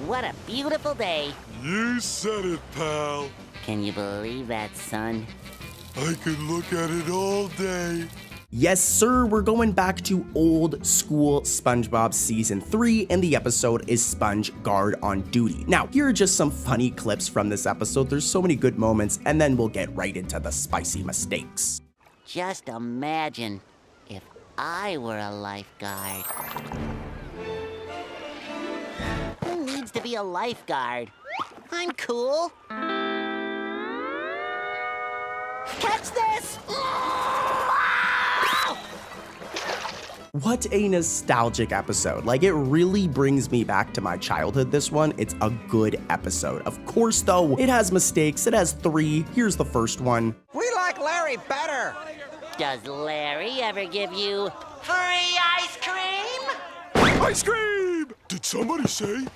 What a beautiful day. You said it, pal. Can you believe that, son? I could look at it all day. Yes, sir, we're going back to old school SpongeBob Season 3, and the episode is Sponge Guard on Duty. Now, here are just some funny clips from this episode. There's so many good moments, and then we'll get right into the spicy mistakes. Just imagine if I were a lifeguard. Who needs to be a lifeguard? I'm cool. Catch this! What a nostalgic episode. Like, it really brings me back to my childhood, this one. It's a good episode. Of course, though, it has mistakes. It has 3. Here's the first one. We like Larry better. Does Larry ever give you free ice cream? Ice cream! Did somebody say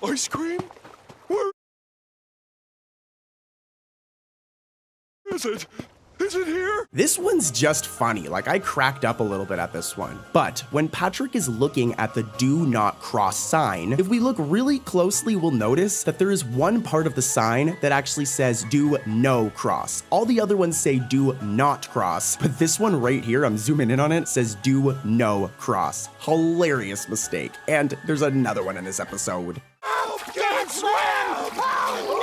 ice cream? Where is it? Is it here? This one's just funny. Like, I cracked up a little bit at this one. But when Patrick is looking at the do not cross sign, if we look really closely, we'll notice that there is one part of the sign that actually says do no cross. All the other ones say do not cross, but this one right here, I'm zooming in on it, says do no cross. Hilarious mistake. And there's another one in this episode. Oh, can't swim! Oh, no!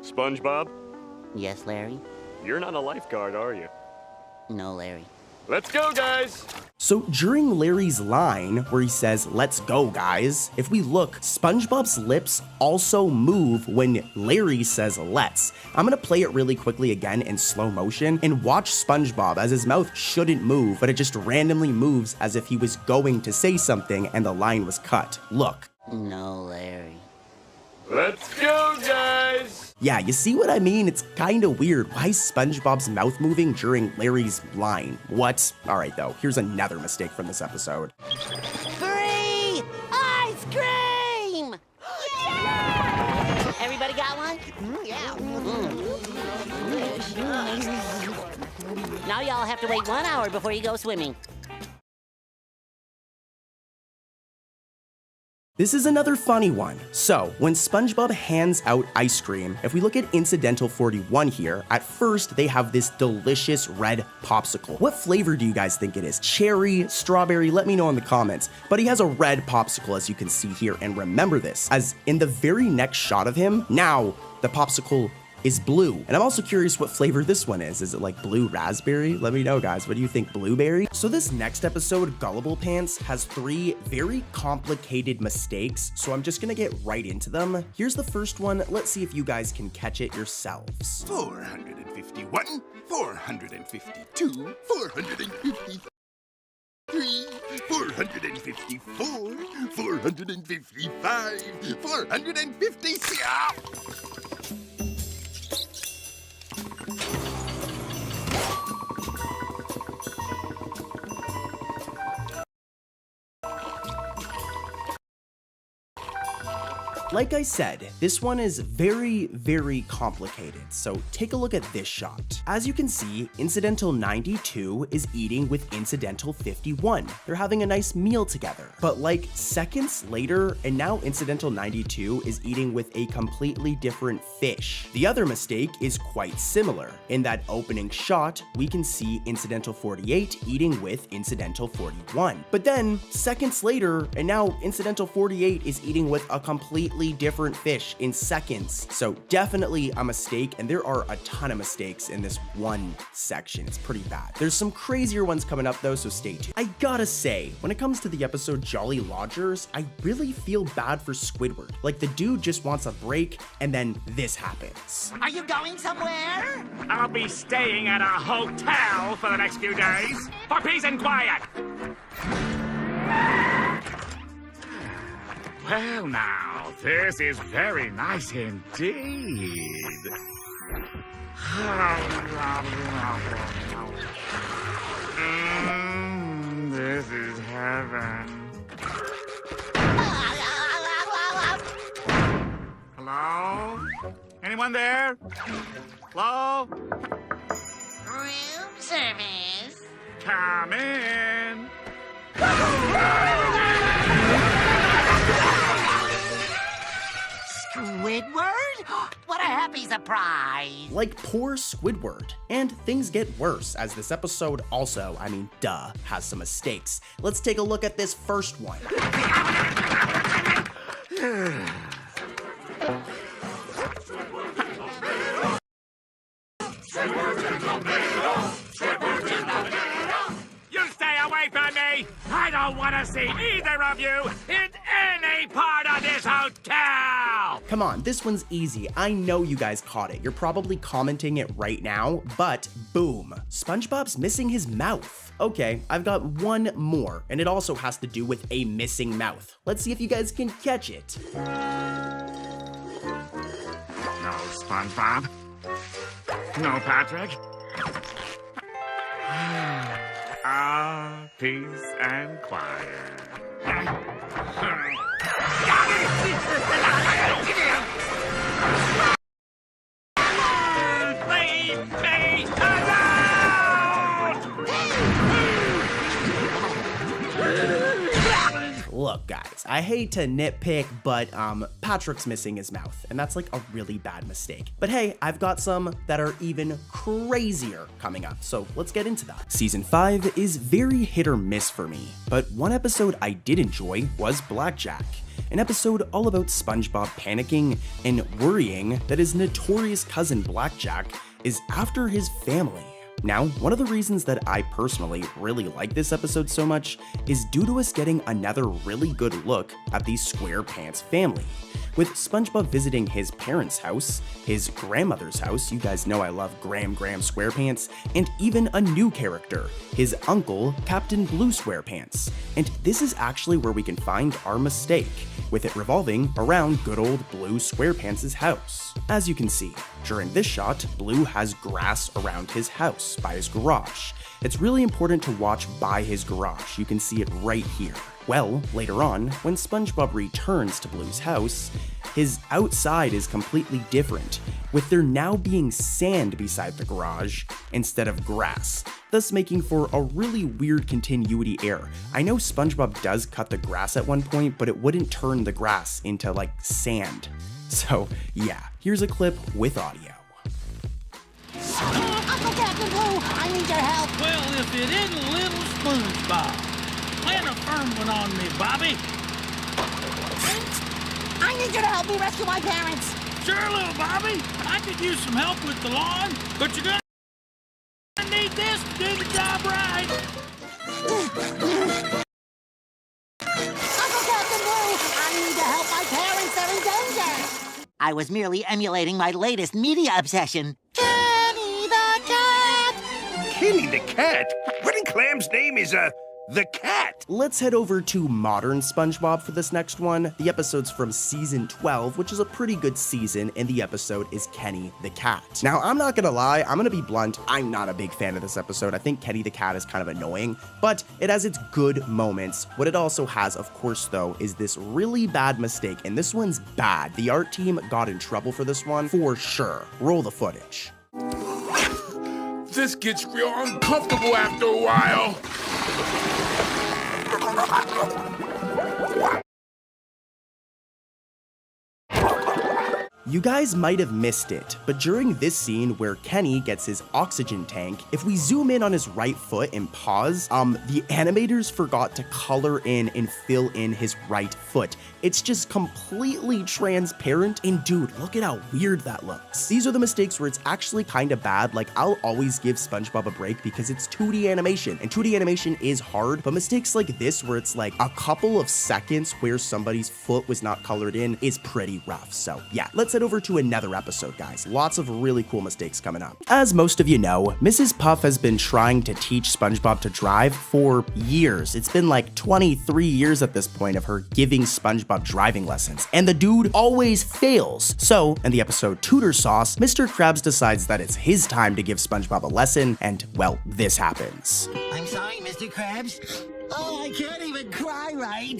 SpongeBob, Yes, Larry? you're not a lifeguard, are you? No, Larry. Let's go, guys! So during Larry's line, where he says, let's go, guys, if we look, SpongeBob's lips also move when Larry says let's. I'm gonna play it really quickly again in slow motion and watch SpongeBob as his mouth shouldn't move, but it just randomly moves as if he was going to say something and the line was cut. Look. No, Larry. Let's go, guys! Yeah, you see what I mean? It's kinda weird. Why is SpongeBob's mouth moving during Larry's line? What? Alright though, here's another mistake from this episode. Free ice cream! Yeah! Everybody got one? Yeah. Now y'all have to wait 1 hour before you go swimming. This is another funny one. So, when SpongeBob hands out ice cream, if we look at Incidental 41 here, at first they have this delicious red popsicle. What flavor do you guys think it is? Cherry, strawberry? Let me know in the comments. But he has a red popsicle, as you can see here, and remember this, as in the very next shot of him, now the popsicle is blue. And I'm also curious what flavor this one is. Is it like blue raspberry? Let me know, guys. What do you think? Blueberry? So this next episode, Gullible Pants, has 3 very complicated mistakes, so I'm just gonna get right into them. Here's the first one. Let's see if you guys can catch it yourselves. 451, 452, 453, 454, 455, 456. Like I said, this one is very, very complicated, so take a look at this shot. As you can see, Incidental 92 is eating with Incidental 51. They're having a nice meal together. But like seconds later, and now Incidental 92 is eating with a completely different fish. The other mistake is quite similar. In that opening shot, we can see Incidental 48 eating with Incidental 41. But then, seconds later, and now Incidental 48 is eating with a completely different fish in seconds. So definitely a mistake, and there are a ton of mistakes in this one section. It's pretty bad. There's some crazier ones coming up though, so stay tuned. I gotta say, when it comes to the episode Jolly Lodgers, I really feel bad for Squidward. Like, the dude just wants a break, and then this happens. Are you going somewhere? I'll be staying at a hotel for the next few days, for peace and quiet. Well now, this is very nice indeed. This is heaven. Hello? Anyone there? Hello? Room service. Come in. a happy surprise. Like poor Squidward. And things get worse, as this episode also, has some mistakes. Let's take a look at this first one. You stay away from me! I don't want to see either of you in any part of this hotel! Come on, this one's easy. I know you guys caught it. You're probably commenting it right now, but boom, SpongeBob's missing his mouth. Okay, I've got one more, and it also has to do with a missing mouth. Let's see if you guys can catch it. No, SpongeBob. No, Patrick. Peace and quiet. Leave me alone! Look, guys, I hate to nitpick, but Patrick's missing his mouth, and that's like a really bad mistake. But hey, I've got some that are even crazier coming up, so let's get into that. Season 5 is very hit or miss for me, but one episode I did enjoy was Blackjack, an episode all about SpongeBob panicking and worrying that his notorious cousin Blackjack is after his family. Now, one of the reasons that I personally really like this episode so much is due to us getting another really good look at the SquarePants family. With SpongeBob visiting his parents' house, his grandmother's house, you guys know I love Graham SquarePants, and even a new character, his uncle, Captain Blue SquarePants. And this is actually where we can find our mistake, with it revolving around good old Blue SquarePants' house. As you can see, during this shot, Blue has grass around his house, by his garage. It's really important to watch by his garage, you can see it right here. Well, later on, when SpongeBob returns to Blue's house, his outside is completely different, with there now being sand beside the garage instead of grass, thus making for a really weird continuity error. I know SpongeBob does cut the grass at one point, but it wouldn't turn the grass into like sand. So yeah, here's a clip with audio. Uncle Captain Blue, I need your help. Well, if it isn't little SpongeBob. Plan a firm one on me, Bobby. I need you to help me rescue my parents. Sure, little Bobby. I could use some help with the lawn, but you're gonna need this to do the job right. Uncle Captain Blue, I need to help my parents. They're in danger. I was merely emulating my latest media obsession. Kenny the cat. Kenny the cat? What in Clam's name is the cat? Let's head over to modern SpongeBob for this next one. The episode's from season 12, which is a pretty good season, and the episode is Kenny the Cat. Now, I'm not gonna lie, I'm gonna be blunt, I'm not a big fan of this episode. I think Kenny the Cat is kind of annoying, but it has its good moments. What it also has, of course, though, is this really bad mistake, and this one's bad. The art team got in trouble for this one, for sure. Roll the footage. This gets real uncomfortable after a while. You guys might have missed it, but during this scene where Kenny gets his oxygen tank, if we zoom in on his right foot and pause, the animators forgot to color in and fill in his right foot. It's just completely transparent, and dude, look at how weird that looks. These are the mistakes where it's actually kind of bad. Like, I'll always give SpongeBob a break because it's 2D animation, and 2D animation is hard, but mistakes like this where it's like a couple of seconds where somebody's foot was not colored in is pretty rough. So yeah, let's head over to another episode, guys. Lots of really cool mistakes coming up. As most of you know, Mrs. Puff has been trying to teach SpongeBob to drive for years. It's been like 23 years at this point of her giving SpongeBob driving lessons, and the dude always fails. So, in the episode Tutor Sauce, Mr. Krabs decides that it's his time to give SpongeBob a lesson, and, well, this happens. I'm sorry, Mr. Krabs. Oh, I can't even cry right.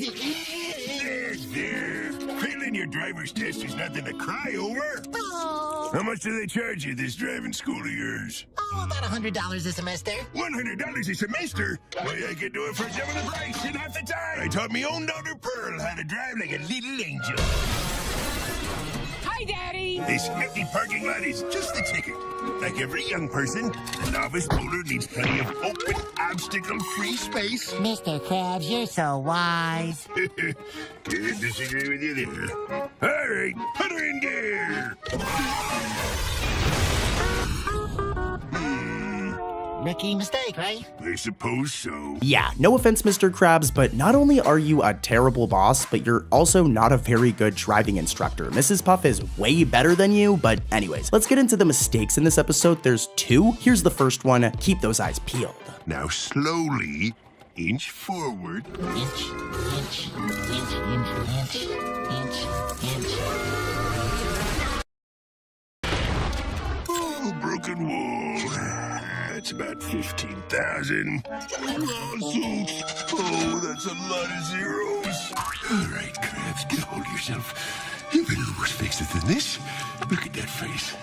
There. Failing your driver's test is nothing to cry over. Oh. How much do they charge you this driving school of yours? Oh, about $100 a semester. $100 a semester? Why, I could do it for double the price in half the time. I taught me own daughter Pearl how to drive like a little angel. Hi, Daddy. This empty parking lot is just the ticket. Like every young person, a novice bowler needs plenty of open, obstacle-free space. Mr. Krabs, you're so wise. Can't disagree with you there. All right, put her in gear. Rookie mistake, right? I suppose so. Yeah, no offense, Mr. Krabs, but not only are you a terrible boss, but you're also not a very good driving instructor. Mrs. Puff is way better than you, but anyways, let's get into the mistakes in this episode. There's two. Here's the first one. Keep those eyes peeled. Now slowly inch forward. Inch, inch, inch, inch, inch, inch, inch. Oh, broken wall. That's about 15,000. Lawsuits. Oh, that's a lot of zeros. All right, Krabs, get a hold of yourself. You've been a little worse fixed than this. Look at that face.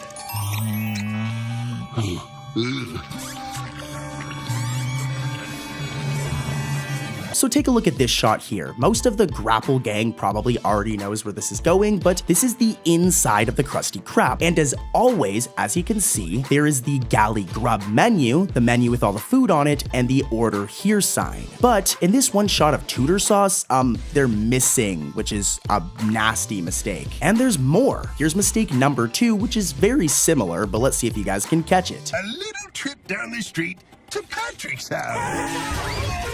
So take a look at this shot here. Most of the Grapple gang probably already knows where this is going, but this is the inside of the Krusty Krab. And as always, as you can see, there is the Galley Grub menu, the menu with all the food on it, and the order here sign. But in this one shot of Tutor Sauce, they're missing, which is a nasty mistake. And there's more. Here's mistake number 2, which is very similar, but let's see if you guys can catch it. A little trip down the street to Patrick's house.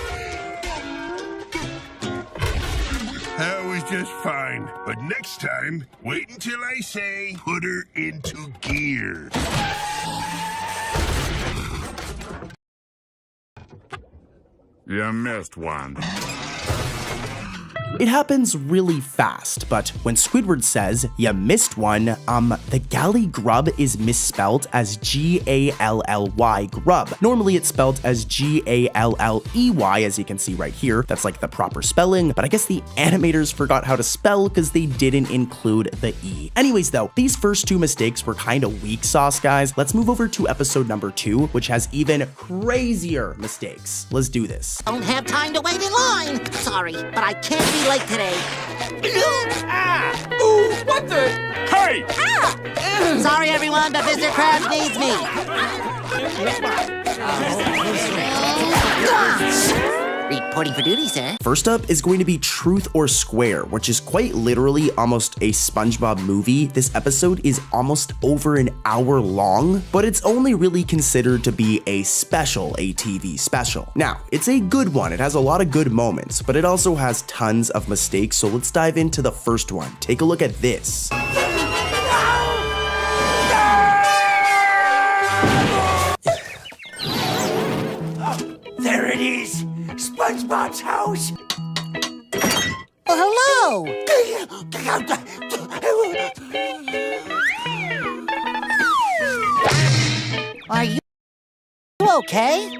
That was just fine. But next time, wait until I say, put her into gear. You missed one. It happens really fast, but when Squidward says, "You missed one," the Galley Grub is misspelled as G-A-L-L-Y Grub. Normally it's spelled as G-A-L-L-E-Y, as you can see right here. That's like the proper spelling, but I guess the animators forgot how to spell because they didn't include the E. Anyways though, these first two mistakes were kind of weak sauce, guys. Let's move over to episode number 2, which has even crazier mistakes. Let's do this. Don't have time to wait in line. Sorry, but I can't be late today. Ooh, what the? Hey! Sorry, everyone, but Mr. Krabs needs me. Reporting for duty, sir. First up is going to be Truth or Square, which is quite literally almost a SpongeBob movie. This episode is almost over an hour long, but it's only really considered to be a special, a TV special. Now, it's a good one. It has a lot of good moments, but it also has tons of mistakes, so let's dive into the first one. Take a look at this. There it is! SpongeBob's house! Oh, hello! Are you okay,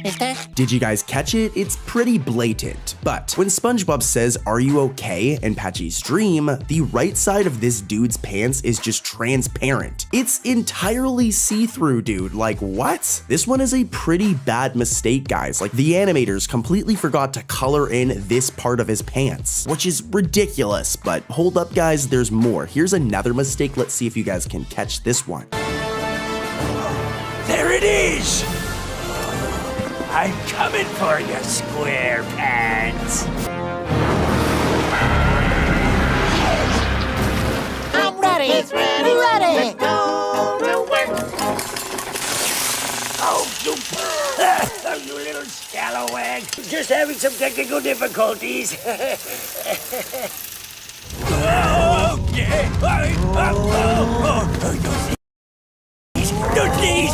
mister? Did you guys catch it? It's pretty blatant. But when SpongeBob says, "Are you okay?" in Patchy's dream, the right side of this dude's pants is just transparent. It's entirely see-through, dude. Like, what? This one is a pretty bad mistake, guys. Like, the animators completely forgot to color in this part of his pants, which is ridiculous. But hold up, guys, there's more. Here's another mistake. Let's see if you guys can catch this one. There it is! I'm coming for you, Square Pants! I'm ready! It's ready! Ready! Oh, you little scalawag! Just having some technical difficulties. Okay! Those knees!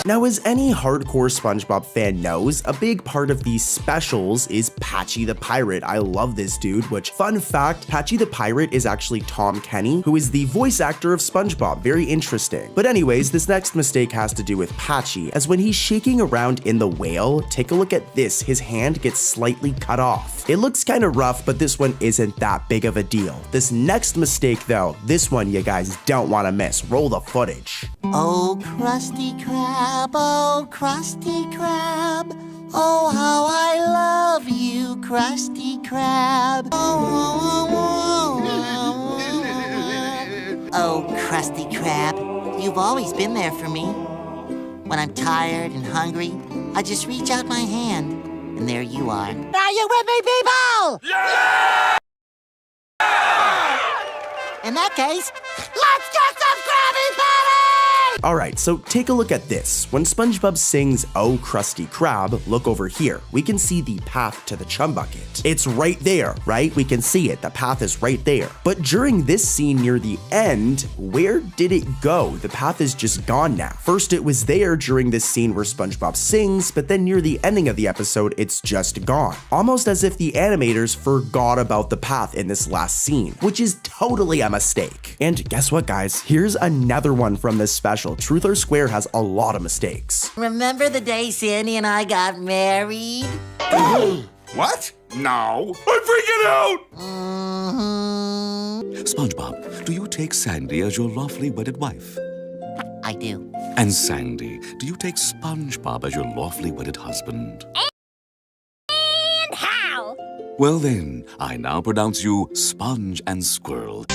Now, as any hardcore SpongeBob fan knows, a big part of these specials is Patchy the Pirate. I love this dude, which, fun fact, Patchy the Pirate is actually Tom Kenny, who is the voice actor of SpongeBob. Very interesting. But anyways, this next mistake has to do with Patchy, as when he's shaking around in the whale, take a look at this, his hand gets slightly cut off. It looks kind of rough, but this one isn't that big of a deal. This next mistake though, this one you guys don't want to miss. Roll the footage. Oh, Krusty Krab, oh, Krusty Krab, oh, how I love you, Krusty Krab. Oh, Krusty Krab, you've always been there for me. When I'm tired and hungry, I just reach out my hand, and there you are. Are you with me, people? Yeah! In that case, let's get some Krabby Patty! Alright, so take a look at this. When SpongeBob sings "Oh Krusty Krab," look over here. We can see the path to the chum bucket. It's right there, right? We can see it. The path is right there. But during this scene near the end, where did it go? The path is just gone now. First it was there during this scene where SpongeBob sings, but then near the ending of the episode, it's just gone. Almost as if the animators forgot about the path in this last scene, which is totally a mistake. And guess what, guys? Here's another one from this special. Truth or Square has a lot of mistakes. Remember the day Sandy and I got married? What? No. I'm freaking out! SpongeBob, do you take Sandy as your lawfully wedded wife? I do. And Sandy, do you take SpongeBob as your lawfully wedded husband? And how? Well then, I now pronounce you Sponge and Squirrel.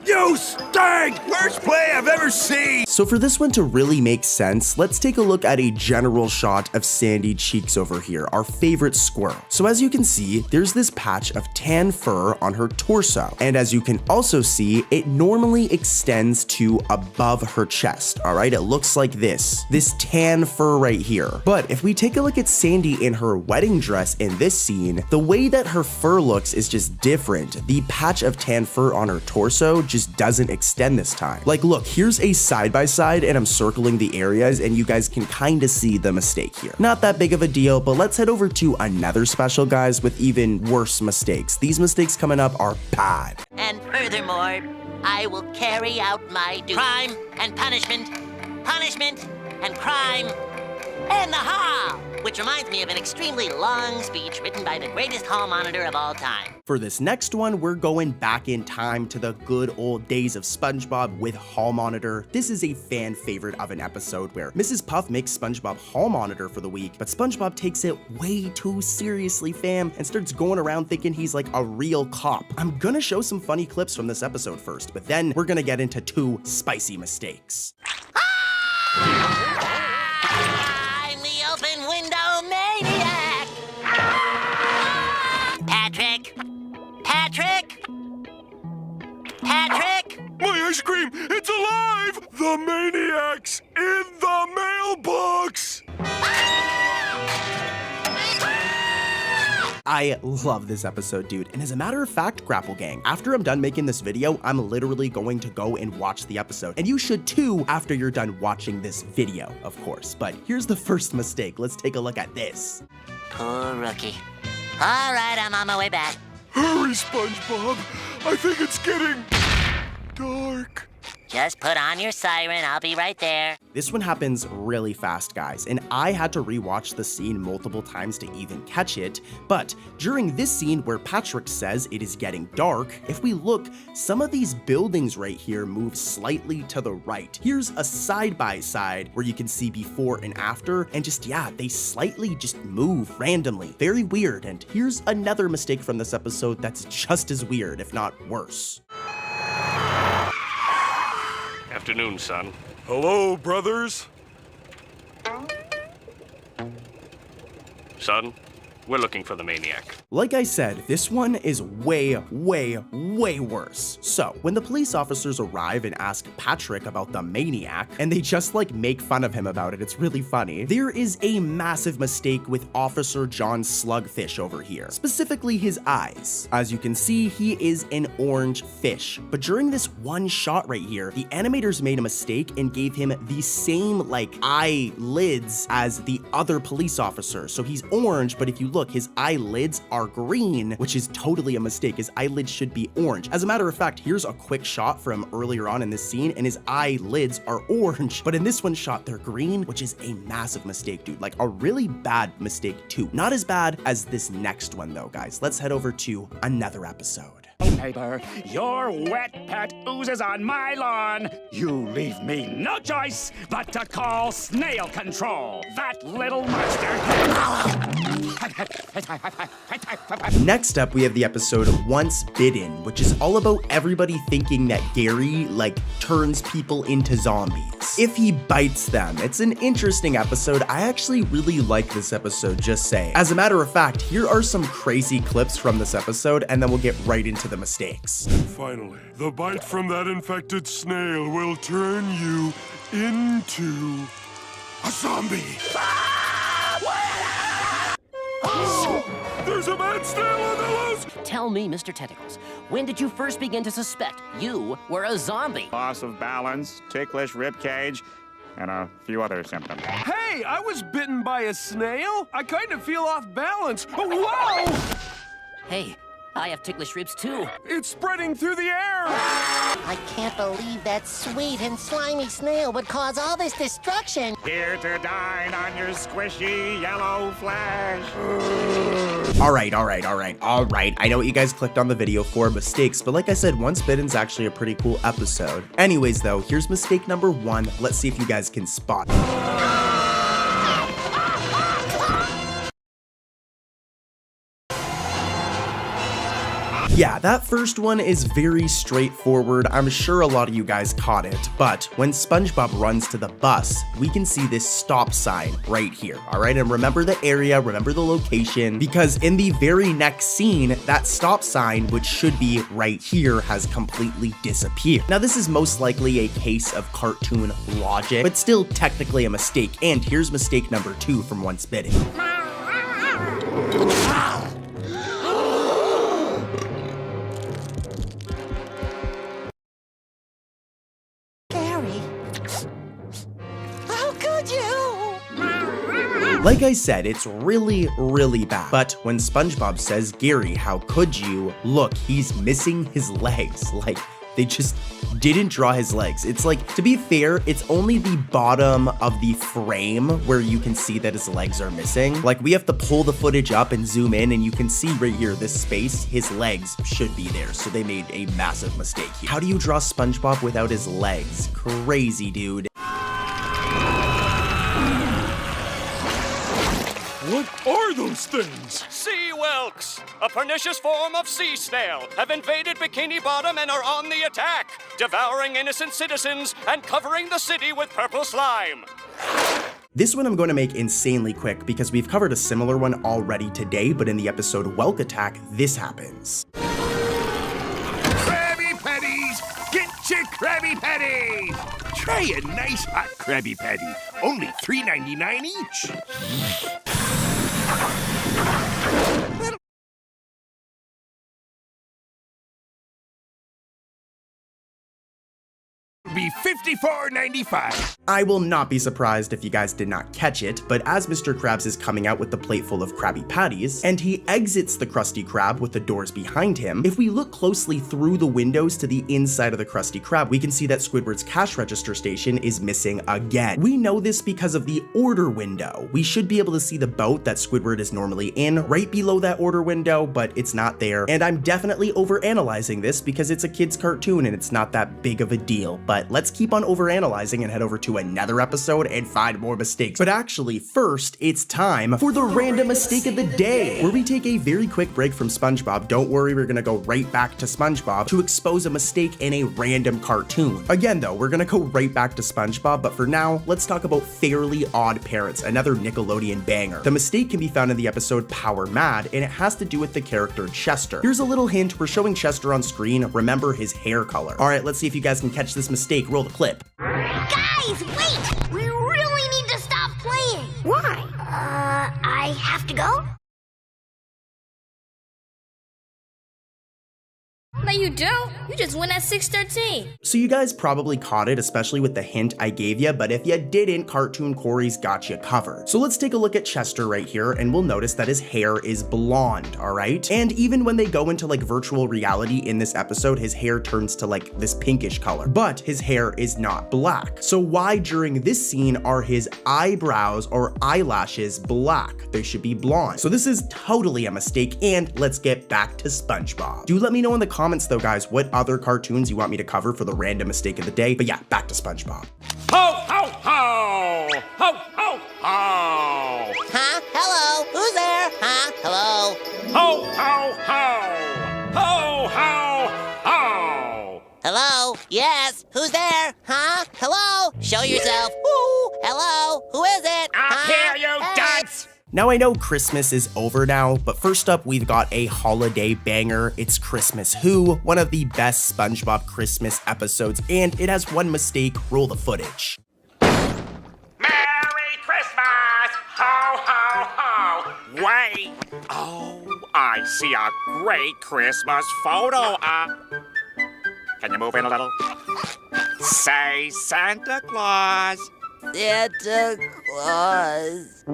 You stink! Worst play I've ever seen! So for this one to really make sense, let's take a look at a general shot of Sandy Cheeks over here, our favorite squirrel. So as you can see, there's this patch of tan fur on her torso. And as you can also see, it normally extends to above her chest, all right? It looks like this tan fur right here. But if we take a look at Sandy in her wedding dress in this scene, the way that her fur looks is just different. The patch of tan fur on her torso just doesn't extend this time. Like, look, here's a side-by-side and I'm circling the areas and you guys can kind of see the mistake here. Not that big of a deal, but let's head over to another special, guys, with even worse mistakes. These mistakes coming up are bad. And furthermore, I will carry out my duty. Crime and punishment, punishment and crime, and the hall! Which reminds me of an extremely long speech written by the greatest hall monitor of all time. For this next one, we're going back in time to the good old days of SpongeBob with Hall Monitor. This is a fan favorite of an episode where Mrs. Puff makes SpongeBob Hall Monitor for the week, but SpongeBob takes it way too seriously, fam, and starts going around thinking he's like a real cop. I'm gonna show some funny clips from this episode first, but then we're gonna get into two spicy mistakes. I'm the open window maniac! Patrick! Patrick! Patrick! My ice cream! It's alive! The maniac's in the mailbox! I love this episode, dude. And as a matter of fact, Grapple Gang, after I'm done making this video, I'm literally going to go and watch the episode. And you should too after you're done watching this video, of course. But here's the first mistake. Let's take a look at this. Poor rookie. All right, I'm on my way back. Hurry, SpongeBob! I think it's getting dark. Just put on your siren, I'll be right there. This one happens really fast, guys, and I had to rewatch the scene multiple times to even catch it, but during this scene where Patrick says it is getting dark, if we look, some of these buildings right here move slightly to the right. Here's a side-by-side where you can see before and after, and just, yeah, they slightly just move randomly. Very weird, and here's another mistake from this episode that's just as weird, if not worse. Afternoon, son. Hello, brothers. Son, we're looking for the maniac. Like I said, this one is way, way, way worse. So, when the police officers arrive and ask Patrick about the maniac, and they just like make fun of him about it, it's really funny, there is a massive mistake with Officer John Slugfish over here, specifically his eyes. As you can see, he is an orange fish, but during this one shot right here, the animators made a mistake and gave him the same like eyelids as the other police officer. So he's orange, but if you look, his eyelids are green, which is totally a mistake. His eyelids should be orange. As a matter of fact, here's a quick shot from earlier on in this scene, and his eyelids are orange, but in this one shot, they're green, which is a massive mistake, dude. Like a really bad mistake too. Not as bad as this next one though, guys. Let's head over to another episode. neighbor. Your wet pet oozes on my lawn. You leave me no choice but to call snail control. That little monster. Next up, we have the episode Once Bitten, which is all about everybody thinking that Gary, like, turns people into zombies if he bites them. It's an interesting episode. I actually really like this episode, just saying. As a matter of fact, here are some crazy clips from this episode, and then we'll get right into the mistakes. Finally, the bite from that infected snail will turn you into a zombie. There's a mad snail on the loose! Tell me, Mr. Tentacles, when did you first begin to suspect you were a zombie? Loss of balance, ticklish ribcage, and a few other symptoms. Hey, I was bitten by a snail. I kind of feel off balance. Oh, whoa! Hey, I have ticklish ribs too. It's spreading through the air! I can't believe that sweet and slimy snail would cause all this destruction. Here to dine on your squishy yellow flesh. All right. I know what you guys clicked on the video for, mistakes, but like I said, Once Bitten's actually a pretty cool episode. Anyways though, here's mistake number 1. Let's see if you guys can spot it. Yeah, that first one is very straightforward. I'm sure a lot of you guys caught it, but when SpongeBob runs to the bus, we can see this stop sign right here, all right? And remember the area, remember the location, because in the very next scene, that stop sign, which should be right here, has completely disappeared. Now, this is most likely a case of cartoon logic, but still technically a mistake, and here's mistake number 2 from Once Bitten. Like I said, it's really, really bad. But when SpongeBob says, Gary, how could you? Look, he's missing his legs. Like, they just didn't draw his legs. It's like, to be fair, it's only the bottom of the frame where you can see that his legs are missing. Like, we have to pull the footage up and zoom in, and you can see right here, this space, his legs should be there. So they made a massive mistake here. How do you draw SpongeBob without his legs? Crazy, dude. What are those things? Sea whelks, a pernicious form of sea snail, have invaded Bikini Bottom and are on the attack, devouring innocent citizens and covering the city with purple slime. This one I'm going to make insanely quick because we've covered a similar one already today, but in the episode Whelk Attack, this happens. Krabby Patties! Get your Krabby Patties! Try a nice hot Krabby Patty. Only $3.99 each. Be $54.95. I will not be surprised if you guys did not catch it, but as Mr. Krabs is coming out with the plate full of Krabby Patties, and he exits the Krusty Krab with the doors behind him, if we look closely through the windows to the inside of the Krusty Krab, we can see that Squidward's cash register station is missing again. We know this because of the order window. We should be able to see the boat that Squidward is normally in right below that order window, but it's not there. And I'm definitely overanalyzing this because it's a kid's cartoon and it's not that big of a deal, but let's keep on overanalyzing and head over to another episode and find more mistakes. But actually, first, it's time for the random mistake of the day, where we take a very quick break from SpongeBob. Don't worry, we're gonna go right back to SpongeBob to expose a mistake in a random cartoon. Again, though, we're gonna go right back to SpongeBob, but for now, let's talk about Fairly Odd Parents, another Nickelodeon banger. The mistake can be found in the episode Power Mad, and it has to do with the character Chester. Here's a little hint, we're showing Chester on screen. Remember his hair color. All right, let's see if you guys can catch this mistake. Roll the clip. Guys, wait! We really need to stop playing. Why? I have to go? No, you don't. You just win at 6:13. So you guys probably caught it, especially with the hint I gave you, but if you didn't, Cartoon Corey's got you covered. So let's take a look at Chester right here, and we'll notice that his hair is blonde, all right? And even when they go into like virtual reality in this episode, his hair turns to like this pinkish color, but his hair is not black. So why during this scene are his eyebrows or eyelashes black? They should be blonde. So this is totally a mistake, and let's get back to SpongeBob. Do let me know in the comments comments though, guys, what other cartoons you want me to cover for the random mistake of the day. But yeah, back to SpongeBob. Ho, ho, ho! Ho, ho, ho! Huh? Hello? Who's there? Huh? Hello? Ho, ho, ho! Ho, ho, ho! Hello? Yes? Who's there? Huh? Hello? Show yourself. Ooh, hello? Who is it? Up here, you dunce! Now I know Christmas is over now, but first up we've got a holiday banger. It's Christmas Who, one of the best SpongeBob Christmas episodes, and it has one mistake. Roll the footage. Merry Christmas! Ho, ho, ho! Wait! Oh, I see a great Christmas photo. Can you move in a little? Say Santa Claus. Santa Claus.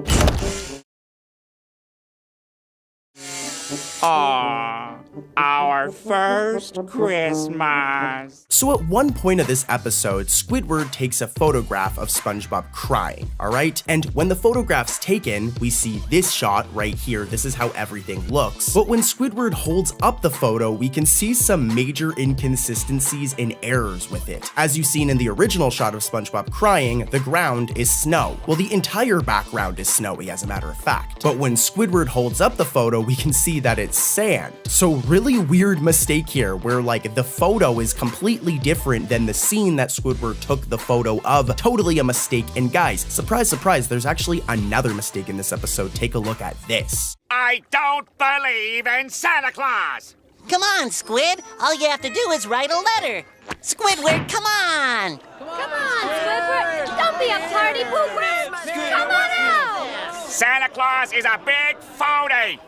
Aw, our first Christmas. So at one point of this episode, Squidward takes a photograph of SpongeBob crying, alright? And when the photograph's taken, we see this shot right here. This is how everything looks. But when Squidward holds up the photo, we can see some major inconsistencies and errors with it. As you've seen in the original shot of SpongeBob crying, the ground is snow. Well, the entire background is snowy, as a matter of fact. But when Squidward holds up the photo, we can see that it's sand. So really weird mistake here, where like the photo is completely different than the scene that Squidward took the photo of. Totally a mistake. And guys, surprise, surprise, there's actually another mistake in this episode. Take a look at this. I don't believe in Santa Claus. Come on, Squid. All you have to do is write a letter. Squidward, come on. Come on, Squidward. Don't be a party pooper. Come on out. Santa Claus is a big phony.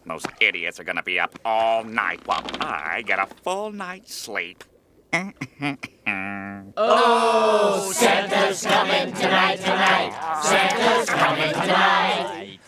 Those idiots are gonna be up all night while I get a full night's sleep. Oh, Santa's coming tonight, tonight. Santa's coming tonight.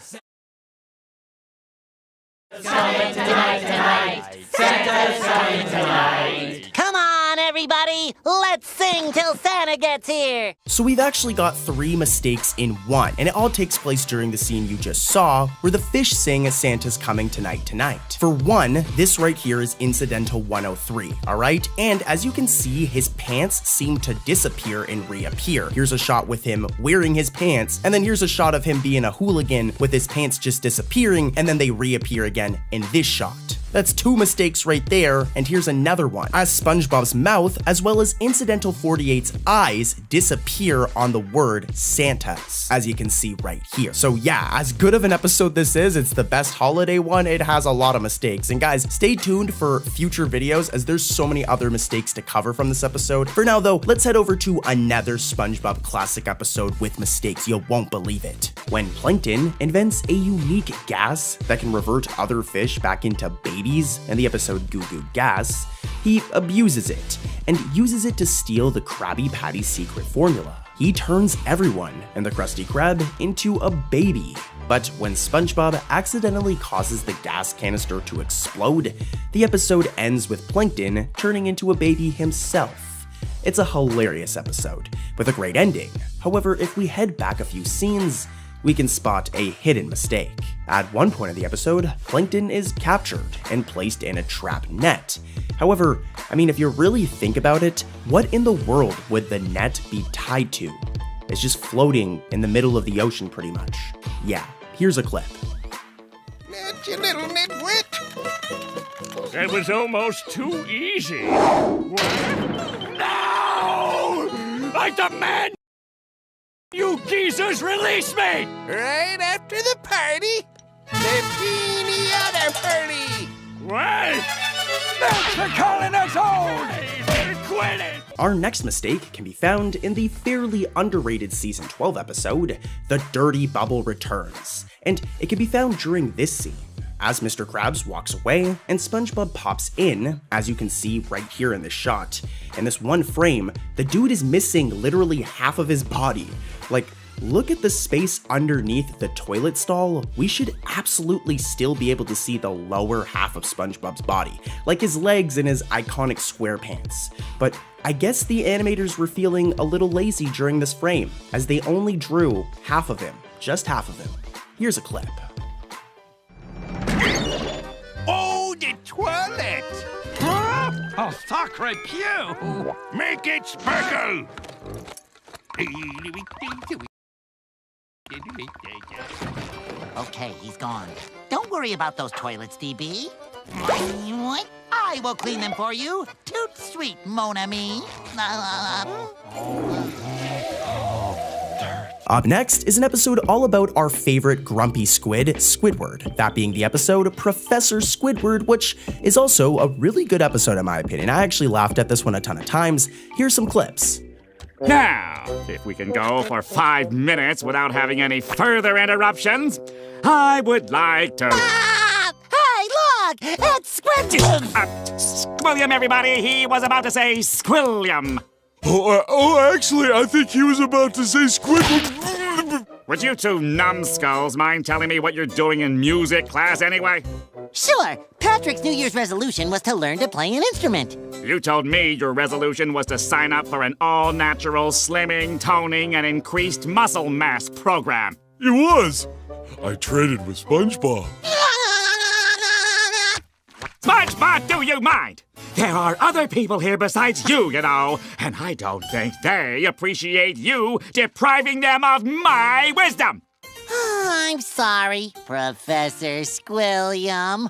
Coming tonight, tonight. Santa's coming tonight. Come on, everybody. Let's sing till Santa gets here. So we've actually got 3 mistakes in one, and it all takes place during the scene you just saw, where the fish sing Santa's coming tonight, tonight. For one, this right here is incidental 103, alright? And as you can see, his pants seem to disappear and reappear. Here's a shot with him wearing his pants, and then here's a shot of him being a hooligan with his pants just disappearing, and then they reappear again in this shot. That's 2 mistakes right there, and here's another one. As SpongeBob's mouth, as well as Incidental 48's eyes, disappear on the word Santa's, as you can see right here. So yeah, as good of an episode this is, it's the best holiday one. It has a lot of mistakes. And guys, stay tuned for future videos, as there's so many other mistakes to cover from this episode. For now though, let's head over to another SpongeBob classic episode with mistakes. You won't believe it. When Plankton invents a unique gas that can revert other fish back into babies in the episode Goo Goo Gas, he abuses it and uses it to steal the Krabby Patty's secret formula. He turns everyone in the Krusty Krab into a baby. But when SpongeBob accidentally causes the gas canister to explode, the episode ends with Plankton turning into a baby himself. It's a hilarious episode with a great ending. However, if we head back a few scenes, we can spot a hidden mistake. At one point of the episode, Plankton is captured and placed in a trap net. However, if you really think about it, what in the world would the net be tied to? It's just floating in the middle of the ocean pretty much. Yeah, here's a clip. Not you little nitwit. That was almost too easy. No! I demand you geezers release me! Right after the party, the teeny other party. What? Thanks for calling us old! Quit it! Our next mistake can be found in the fairly underrated Season 12 episode, The Dirty Bubble Returns, and it can be found during this scene. As Mr. Krabs walks away and SpongeBob pops in, as you can see right here in this shot. In this one frame, the dude is missing literally half of his body. Like, look at the space underneath the toilet stall. We should absolutely still be able to see the lower half of SpongeBob's body, like his legs and his iconic square pants. But I guess the animators were feeling a little lazy during this frame, as they only drew half of him, just half of him. Here's a clip. Oh, the toilet! Oh, sacre Pew! Make it sparkle! Okay, he's gone. Don't worry about those toilets, DB. What? I will clean them for you. Toot sweet, mon ami. Up next is an episode all about our favorite grumpy squid, Squidward. That being the episode Professor Squidward, which is also a really good episode in my opinion. I actually laughed at this one a ton of times. Here's some clips. Now, if we can go for 5 minutes without having any further interruptions, I would like to... Hey, look! It's Squid! William, everybody, he was about to say Squilliam. Actually, I think he was about to say Squidward. Would you two numbskulls mind telling me what you're doing in music class anyway? Sure. Patrick's New Year's resolution was to learn to play an instrument. You told me your resolution was to sign up for an all-natural slimming, toning, and increased muscle mass program. It was. I traded with SpongeBob. SpongeBob, do you mind? There are other people here besides you, you know, and I don't think they appreciate you depriving them of my wisdom. I'm sorry, Professor Squilliam.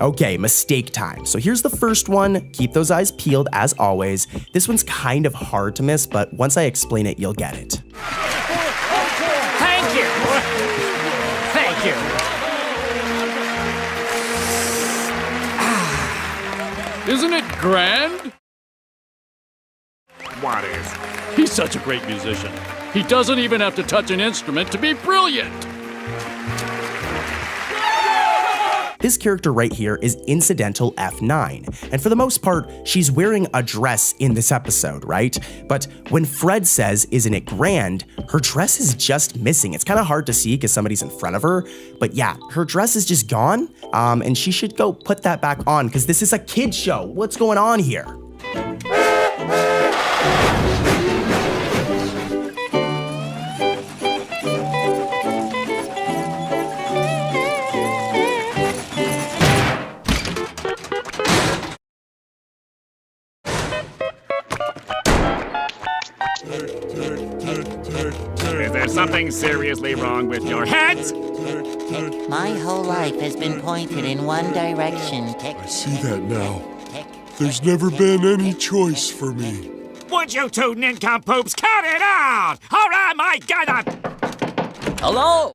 Okay, mistake time. So here's the first one. Keep those eyes peeled as always. This one's kind of hard to miss, but once I explain it, you'll get it. Thank you. Thank you. Isn't it grand? What is? He's such a great musician. He doesn't even have to touch an instrument to be brilliant. This character right here is Incidental F9, and for the most part, she's wearing a dress in this episode, right? But when Fred says, "Isn't it grand?" her dress is just missing. It's kind of hard to see because somebody's in front of her, but yeah, her dress is just gone, and she should go put that back on because this is a kid's show. What's going on here? Is there something seriously wrong with your heads? My whole life has been pointed in one direction. Tick, I see that now. tick, There's tick, never tick, been any tick. choice for me. Would you two nincompoops cut it out? Or am I gonna... Hello?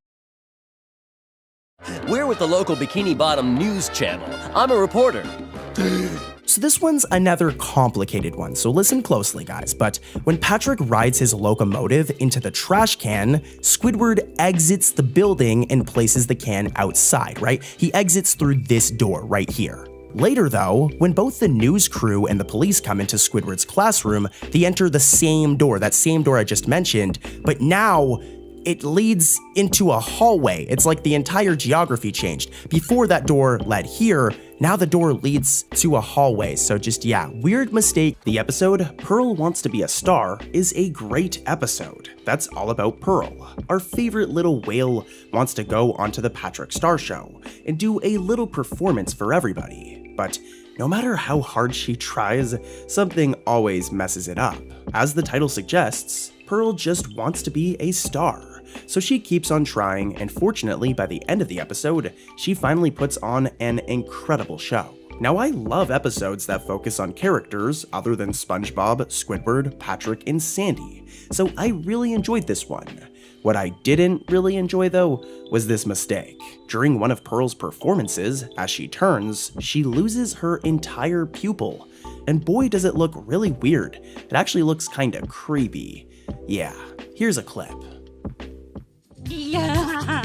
We're with the local Bikini Bottom news channel. I'm a reporter. So this one's another complicated one, so listen closely, guys. But when Patrick rides his locomotive into the trash can, Squidward exits the building and places the can outside, right? He exits through this door right here. Later though, when both the news crew and the police come into Squidward's classroom, they enter the same door, that same door I just mentioned, but now it leads into a hallway. It's like the entire geography changed. Before that door led here, now the door leads to a hallway. So just, yeah, weird mistake. The episode, Pearl Wants to Be a Star, is a great episode. That's all about Pearl. Our favorite little whale wants to go onto the Patrick Star Show and do a little performance for everybody. But no matter how hard she tries, something always messes it up. As the title suggests, Pearl just wants to be a star. So she keeps on trying, and fortunately, by the end of the episode, she finally puts on an incredible show. Now, I love episodes that focus on characters other than SpongeBob, Squidward, Patrick, and Sandy, so I really enjoyed this one. What I didn't really enjoy, though, was this mistake. During one of Pearl's performances, as she turns, she loses her entire pupil, and boy does it look really weird. It actually looks kinda creepy. Yeah, here's a clip. Yeah.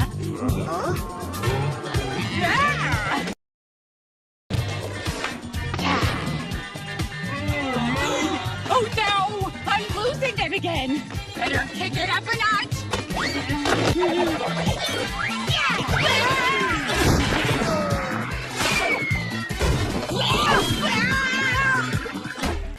Oh no! I'm losing it again! Better kick it up a notch!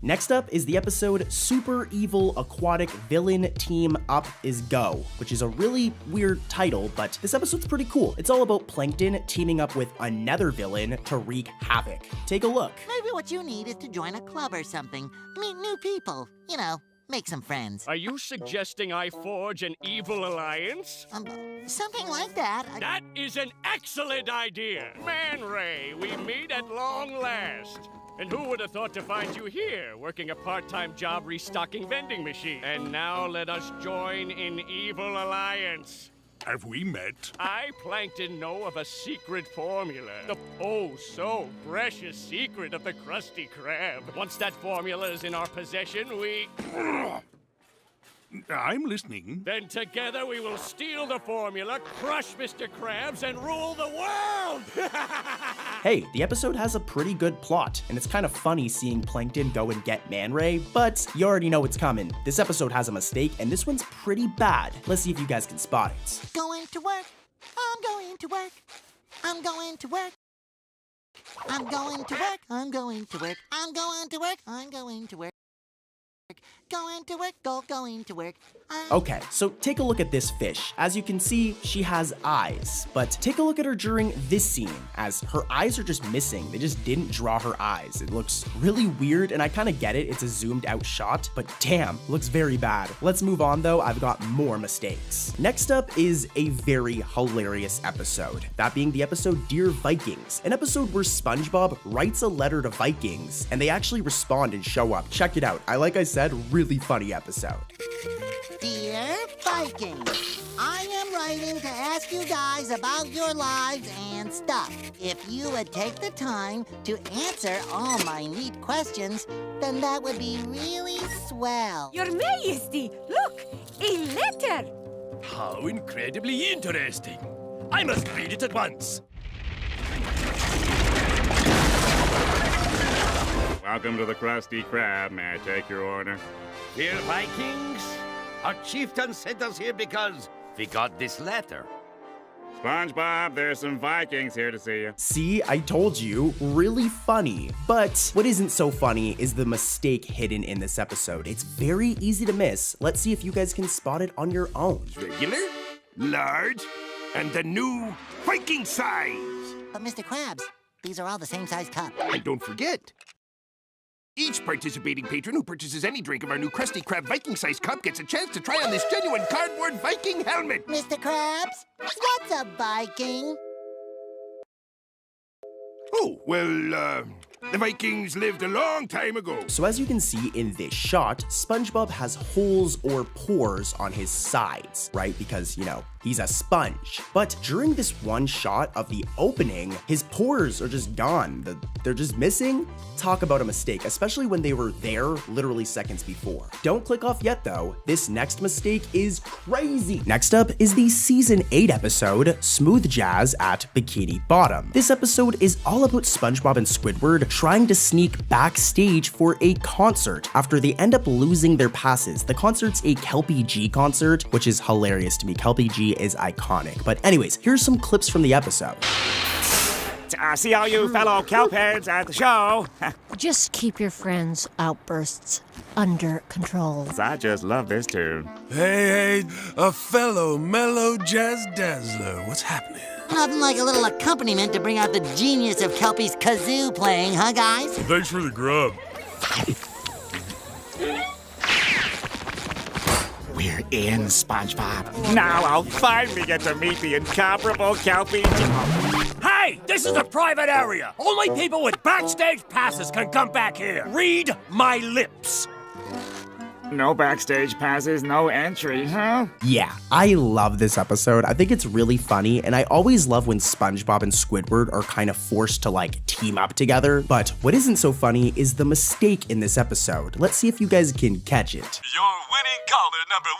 Next up is the episode Super Evil Aquatic Villain Team Up is Go, which is a really weird title, but this episode's pretty cool. It's all about Plankton teaming up with another villain to wreak havoc. Take a look. Maybe what you need is to join a club or something. Meet new people. You know, make some friends. Are you suggesting I forge an evil alliance? Something like that. That is an excellent idea. Man Ray, we meet at long last. And who would have thought to find you here, working a part-time job restocking vending machines? And now let us join in evil alliance. Have we met? I, Plankton, know of a secret formula. The oh-so precious secret of the Krusty Krab. Once that formula is in our possession, we... I'm listening. Then together we will steal the formula, crush Mr. Krabs, and rule the world! Hey, the episode has a pretty good plot, and it's kind of funny seeing Plankton go and get Man Ray, but you already know what's coming. This episode has a mistake, and this one's pretty bad. Let's see if you guys can spot it. Going to work. I'm going to work. I'm going to work. I'm going to work. I'm going to work. I'm going to work. I'm going to work. Going to work, going to work. Okay, so take a look at this fish. As you can see, she has eyes, but take a look at her during this scene, as her eyes are just missing. They just didn't draw her eyes. It looks really weird, and I kind of get it. It's a zoomed out shot, but damn, looks very bad. Let's move on though. I've got more mistakes. Next up is a very hilarious episode, that being the episode Dear Vikings, an episode where SpongeBob writes a letter to Vikings, and they actually respond and show up. Check it out. Like I said, really funny episode. Dear Vikings, I am writing to ask you guys about your lives and stuff. If you would take the time to answer all my neat questions, then that would be really swell. Your Majesty, look, a letter. How incredibly interesting. I must read it at once. Welcome to the Krusty Krab. May I take your order? Dear Vikings, our chieftain sent us here because we got this letter. SpongeBob, there's some Vikings here to see you. See, I told you, really funny. But what isn't so funny is the mistake hidden in this episode. It's very easy to miss. Let's see if you guys can spot it on your own. Regular, large, and the new Viking size. But Mr. Krabs, these are all the same size cup. And don't forget, each participating patron who purchases any drink of our new Krusty Krab Viking-sized cup gets a chance to try on this genuine cardboard Viking helmet. Mr. Krabs, what's a Viking? Oh, well, the Vikings lived a long time ago. So as you can see in this shot, SpongeBob has holes or pores on his sides, right? Because, you know, he's a sponge. But during this one shot of the opening, his pores are just gone. They're just missing. Talk about a mistake, especially when they were there literally seconds before. Don't click off yet though. This next mistake is crazy. Next up is the season 8 episode, Smooth Jazz at Bikini Bottom. This episode is all about SpongeBob and Squidward trying to sneak backstage for a concert after they end up losing their passes. The concert's a Kelpie G concert, which is hilarious to me. Kelpie G is iconic. But anyways, here's some clips from the episode. See all you fellow Kelpheads at the show. Just keep your friends' outbursts under control. I just love this tune. Hey, a fellow mellow jazz dazzler. What's happening? Nothing like a little accompaniment to bring out the genius of Kelpie's kazoo playing, huh, guys? Thanks for the grub. We're in, SpongeBob. Now I'll finally get to meet the incomparable Kelpie. Hey, this is a private area. Only people with backstage passes can come back here. Read my lips. No backstage passes, no entry, huh? Yeah, I love this episode. I think it's really funny, and I always love when SpongeBob and Squidward are kind of forced to like team up together. But what isn't so funny is the mistake in this episode. Let's see if you guys can catch it. Your winning caller number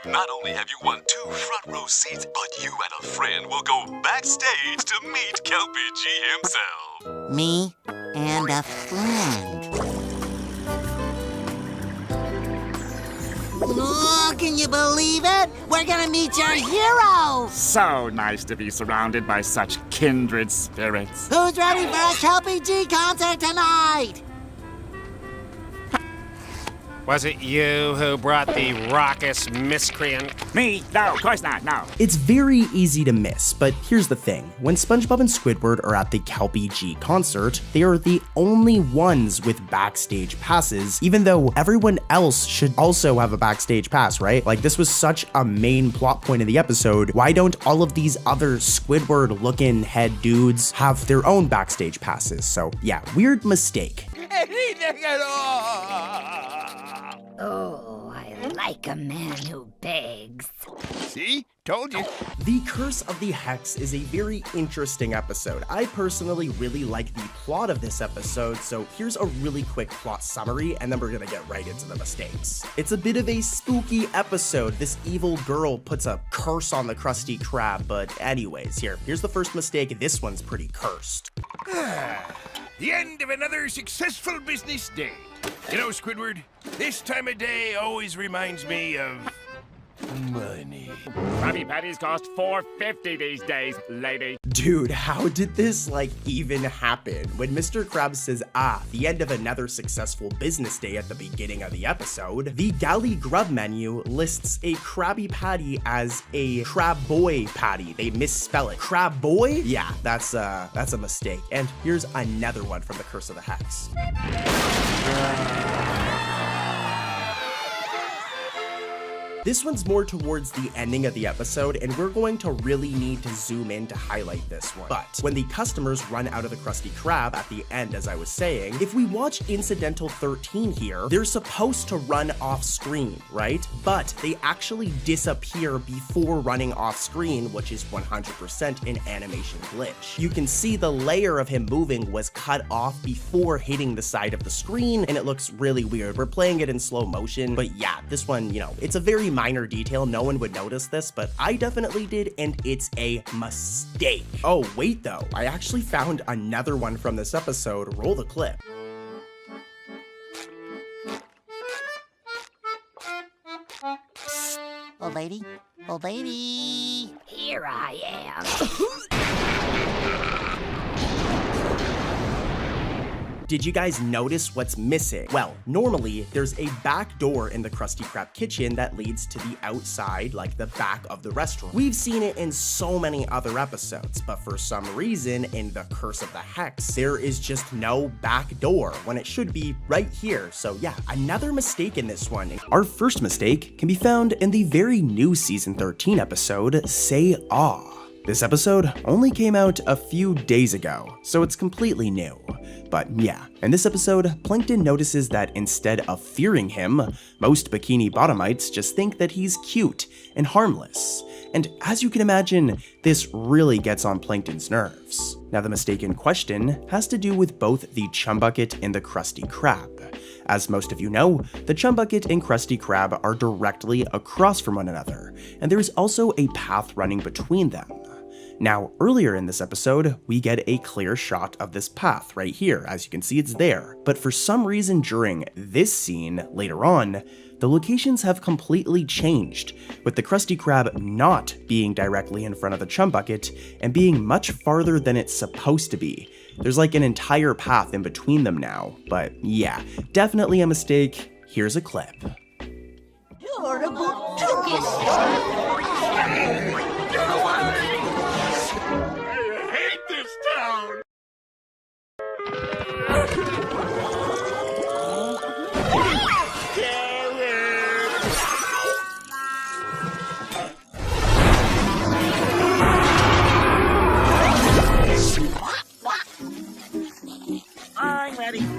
102. Not only have you won 2 front row seats, but you and a friend will go backstage to meet Kelpie G himself. Me and a friend. Oh, can you believe it? We're gonna meet your hero! So nice to be surrounded by such kindred spirits. Who's ready for a Kelpie G concert tonight? Was it you who brought the raucous miscreant? Me? No, of course not, no. It's very easy to miss, but here's the thing. When SpongeBob and Squidward are at the Kelpie G concert, they are the only ones with backstage passes, even though everyone else should also have a backstage pass, right? Like, this was such a main plot point of the episode. Why don't all of these other Squidward-looking head dudes have their own backstage passes? So yeah, weird mistake. Anything at all! Oh, I like a man who begs. See? Told you. The Curse of the Hex is a very interesting episode. I personally really like the plot of this episode, so here's a really quick plot summary, and then we're gonna get right into the mistakes. It's a bit of a spooky episode. This evil girl puts a curse on the Krusty Krab, but anyways, here's the first mistake. This one's pretty cursed. The end of another successful business day. You know, Squidward, this time of day always reminds me of money. Krabby Patties cost $4.50 these days, lady. Dude, how did this, even happen? When Mr. Krabs says, the end of another successful business day at the beginning of the episode, the Galley Grub menu lists a Krabby Patty as a Crab Boy Patty. They misspell it. Crab Boy? Yeah, that's a mistake. And here's another one from the Curse of the Hex. This one's more towards the ending of the episode, and we're going to really need to zoom in to highlight this one. But when the customers run out of the Krusty Krab at the end, as I was saying, if we watch Incidental 13 here, they're supposed to run off screen, right? But they actually disappear before running off screen, which is 100% an animation glitch. You can see the layer of him moving was cut off before hitting the side of the screen, and it looks really weird. We're playing it in slow motion, but yeah, this one, it's a very minor detail. No one would notice this, but I definitely did, and it's a mistake. Oh, wait though. I actually found another one from this episode. Roll the clip. Old lady? Old lady! Here I am. Did you guys notice what's missing? Well, normally there's a back door in the Krusty Krab kitchen that leads to the outside, like the back of the restaurant. We've seen it in so many other episodes, but for some reason in the Curse of the Hex, there is just no back door when it should be right here. So yeah, another mistake in this one. Our first mistake can be found in the very new season 13 episode, Say Ah. This episode only came out a few days ago, so it's completely new. But yeah, in this episode, Plankton notices that instead of fearing him, most Bikini Bottomites just think that he's cute and harmless. And as you can imagine, this really gets on Plankton's nerves. Now the mistake in question has to do with both the Chum Bucket and the Krusty Krab. As most of you know, the Chum Bucket and Krusty Krab are directly across from one another, and there is also a path running between them. Now, earlier in this episode, we get a clear shot of this path right here. As you can see, it's there. But for some reason during this scene later on, the locations have completely changed, with the Krusty Krab not being directly in front of the Chum Bucket and being much farther than it's supposed to be. There's like an entire path in between them now. But yeah, definitely a mistake. Here's a clip. You're a I'm ready.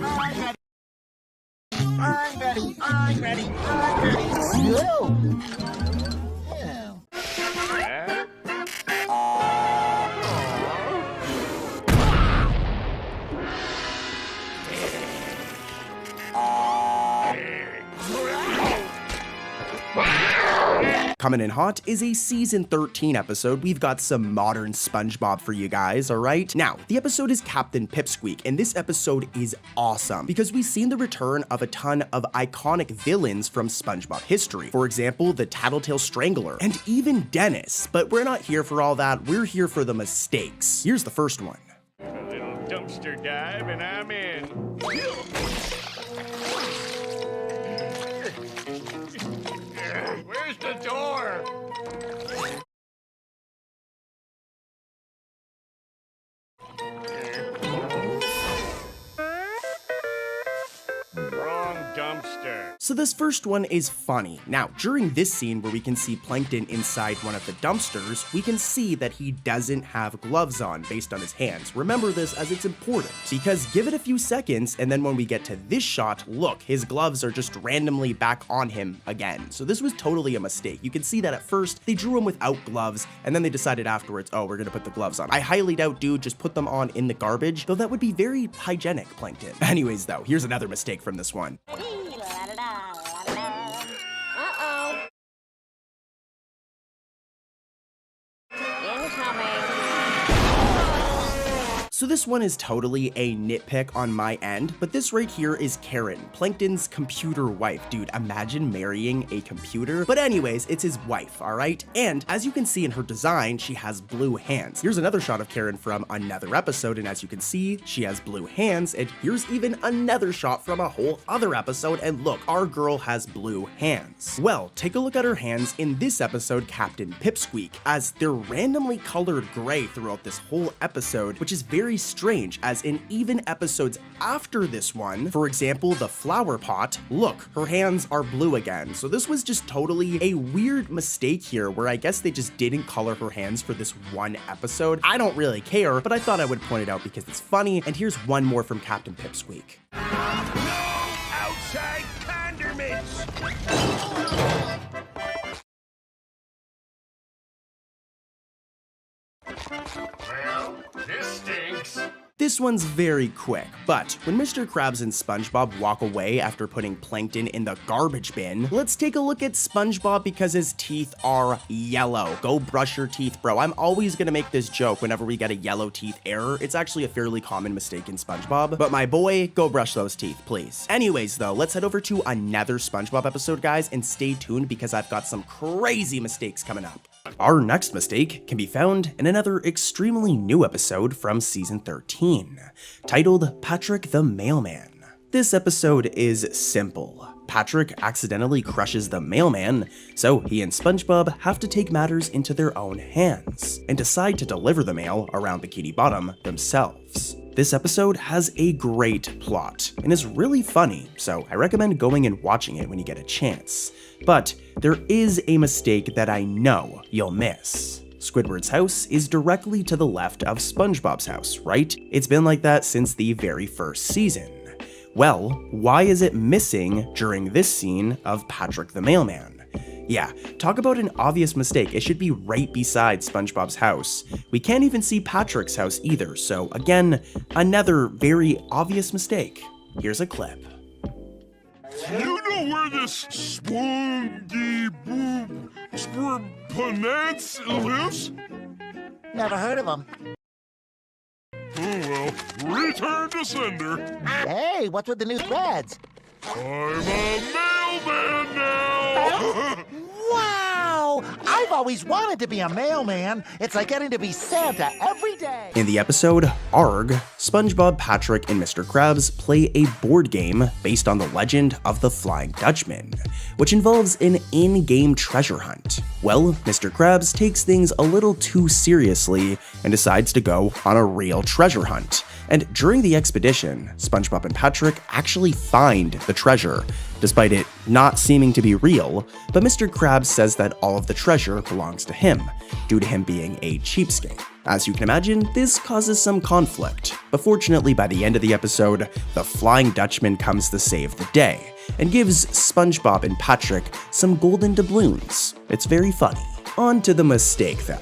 Coming in hot is a season 13 episode. We've got some modern SpongeBob for you guys, alright? Now, the episode is Captain Pipsqueak, and this episode is awesome because we've seen the return of a ton of iconic villains from SpongeBob history. For example, the Tattletale Strangler, and even Dennis. But we're not here for all that, we're here for the mistakes. Here's the first one. A little dumpster dive and I'm in. Wrong dumpster. So this first one is funny. Now, during this scene where we can see Plankton inside one of the dumpsters, we can see that he doesn't have gloves on based on his hands. Remember this as it's important, because give it a few seconds, and then when we get to this shot, look, his gloves are just randomly back on him again. So this was totally a mistake. You can see that at first, they drew him without gloves, and then they decided afterwards, oh, we're gonna put the gloves on. I highly doubt, dude, just put them on in the garbage, though that would be very hygienic, Plankton. Anyways, though, here's another mistake from this one. So this one is totally a nitpick on my end, but this right here is Karen, Plankton's computer wife. Dude, imagine marrying a computer. But anyways, it's his wife, all right? And as you can see in her design, she has blue hands. Here's another shot of Karen from another episode, and as you can see, she has blue hands, and here's even another shot from a whole other episode, and look, our girl has blue hands. Well, take a look at her hands in this episode, Captain Pipsqueak, as they're randomly colored gray throughout this whole episode, which is very strange, as in even episodes after this one, for example, the flower pot, look, her hands are blue again. So this was just totally a weird mistake here, where I guess they just didn't color her hands for this one episode. I don't really care, but I thought I would point it out because it's funny, and here's one more from Captain Pipsqueak. No outside condiments! Well, this stinks. This one's very quick, but when Mr. Krabs and SpongeBob walk away after putting Plankton in the garbage bin, let's take a look at SpongeBob because his teeth are yellow. Go brush your teeth, bro. I'm always gonna make this joke whenever we get a yellow teeth error. It's actually a fairly common mistake in SpongeBob, but my boy, go brush those teeth, please. Anyways, though, let's head over to another SpongeBob episode, guys, and stay tuned because I've got some crazy mistakes coming up. Our next mistake can be found in another extremely new episode from season 13, titled Patrick the Mailman. This episode is simple. Patrick accidentally crushes the mailman, so he and SpongeBob have to take matters into their own hands and decide to deliver the mail around Bikini Bottom themselves. This episode has a great plot and is really funny, so I recommend going and watching it when you get a chance. But there is a mistake that I know you'll miss. Squidward's house is directly to the left of SpongeBob's house, right? It's been like that since the very first season. Well, why is it missing during this scene of Patrick the Mailman? Yeah, talk about an obvious mistake. It should be right beside SpongeBob's house. We can't even see Patrick's house either, so again, another very obvious mistake. Here's a clip. You know where this Spongebob Pants lives? Never heard of him. Oh well, return to sender. Hey, what's with the new threads? I'm a mailman now! Wow! I've always wanted to be a mailman. It's like getting to be Santa every day. In the episode Arg, SpongeBob, Patrick, and Mr. Krabs play a board game based on the legend of the Flying Dutchman, which involves an in-game treasure hunt. Well, Mr. Krabs takes things a little too seriously and decides to go on a real treasure hunt. And during the expedition, SpongeBob and Patrick actually find the treasure, despite it not seeming to be real, but Mr. Krabs says that all of the treasure belongs to him, due to him being a cheapskate. As you can imagine, this causes some conflict, but fortunately by the end of the episode, the Flying Dutchman comes to save the day, and gives SpongeBob and Patrick some golden doubloons. It's very funny. On to the mistake though.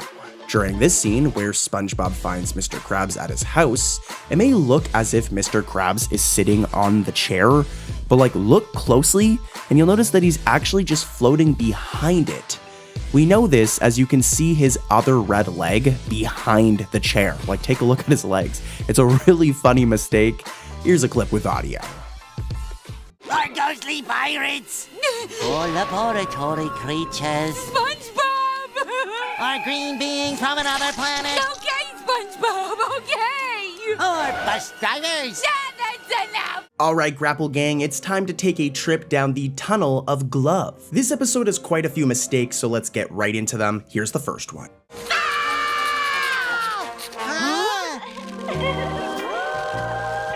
During this scene where SpongeBob finds Mr. Krabs at his house, it may look as if Mr. Krabs is sitting on the chair, but like look closely and you'll notice that he's actually just floating behind it. We know this as you can see his other red leg behind the chair. Like take a look at his legs. It's a really funny mistake. Here's a clip with audio. Our ghostly pirates! All laboratory creatures! SpongeBob! Our green beings from another planet! Okay, SpongeBob, okay! Or bus drivers! That's enough! Alright, Grapple Gang, it's time to take a trip down the Tunnel of Glove. This episode has quite a few mistakes, so let's get right into them. Here's the first one.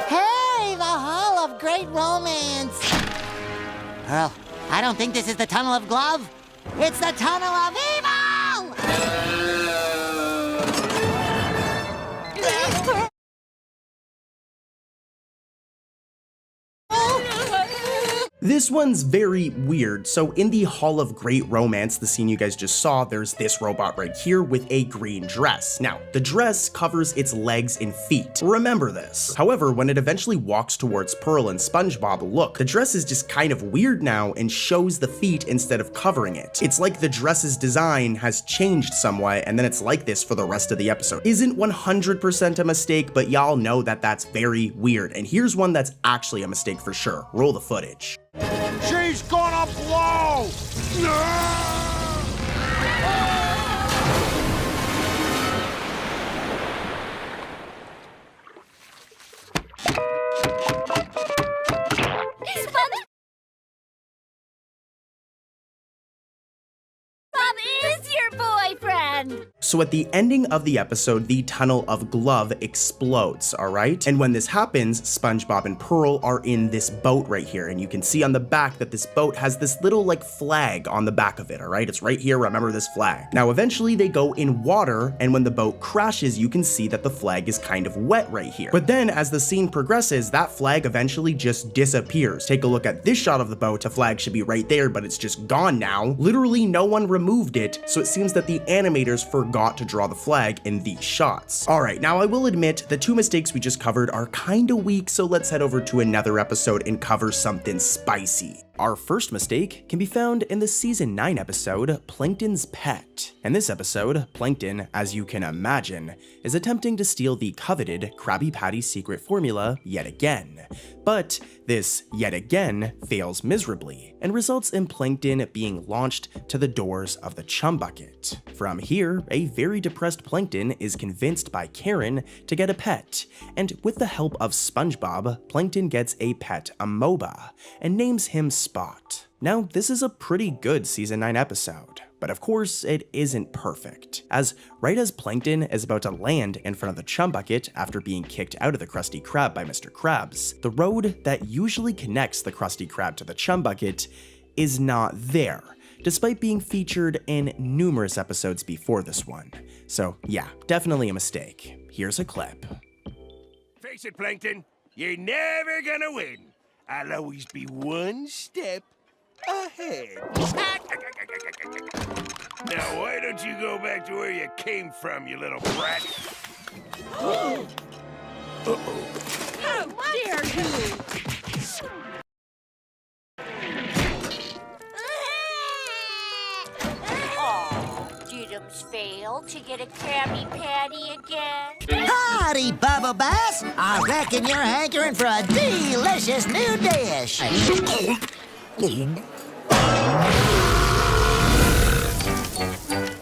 Hey, the Hall of Great Romance! Pants! Pearl, I don't think this is the Tunnel of Glove. It's the Tunnel of Evil! This one's very weird. So in the Hall of Great Romance, the scene you guys just saw, there's this robot right here with a green dress. Now, the dress covers its legs and feet. Remember this. However, when it eventually walks towards Pearl and SpongeBob, look, the dress is just kind of weird now and shows the feet instead of covering it. It's like the dress's design has changed somewhat, and then it's like this for the rest of the episode. Isn't 100% a mistake, but y'all know that that's very weird. And here's one that's actually a mistake for sure. Roll the footage. She's gonna blow! Bob is your boyfriend! So at the ending of the episode, the Tunnel of Glove explodes, alright? And when this happens, SpongeBob and Pearl are in this boat right here, and you can see on the back that this boat has this little like flag on the back of it, alright? It's right here, remember this flag. Now eventually they go in water, and when the boat crashes, you can see that the flag is kind of wet right here. But then as the scene progresses, that flag eventually just disappears. Take a look at this shot of the boat, the flag should be right there, but it's just gone now. Literally no one removed it, so it seems that the animators forgot to draw the flag in these shots. Alright, now I will admit the two mistakes we just covered are kinda weak, so let's head over to another episode and cover something spicy. Our first mistake can be found in the season 9 episode, Plankton's Pet. In this episode, Plankton, as you can imagine, is attempting to steal the coveted Krabby Patty secret formula yet again. But this yet again fails miserably and results in Plankton being launched to the doors of the chum bucket. From here, a very depressed Plankton is convinced by Karen to get a pet, and with the help of SpongeBob, Plankton gets a pet amoeba and names him Spot. Now, this is a pretty good season 9 episode, but of course it isn't perfect, as right as Plankton is about to land in front of the chum bucket after being kicked out of the Krusty Krab by Mr. Krabs, the road that usually connects the Krusty Krab to the chum bucket is not there, despite being featured in numerous episodes before this one. So yeah, definitely a mistake. Here's a clip. Face it, Plankton, you're never gonna win. I'll always be one step ahead. Now, why don't you go back to where you came from, you little brat? Uh-oh. How dare you! Oh, Didums fail to get a Krabby Patty again. Howdy, Bubble Bass! I reckon you're hankering for a delicious new dish.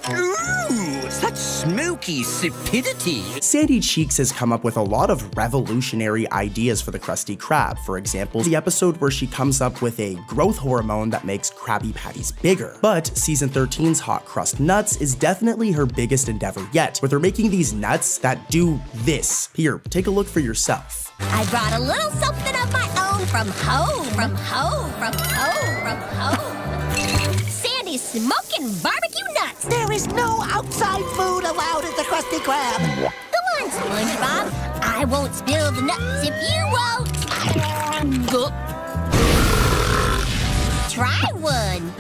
Ooh, such smoky stupidity. Sandy Cheeks has come up with a lot of revolutionary ideas for the Krusty Krab. For example, the episode where she comes up with a growth hormone that makes Krabby Patties bigger. But season 13's Hot Crust Nuts is definitely her biggest endeavor yet, with her making these nuts that do this. Here, take a look for yourself. I brought a little something of my own from home, from home, from home, from home. Sandy's smoking barbecue nuts. There is no outside food allowed at the Krusty Krab. Come on, SpongeBob. I won't spill the nuts if you won't. Try one.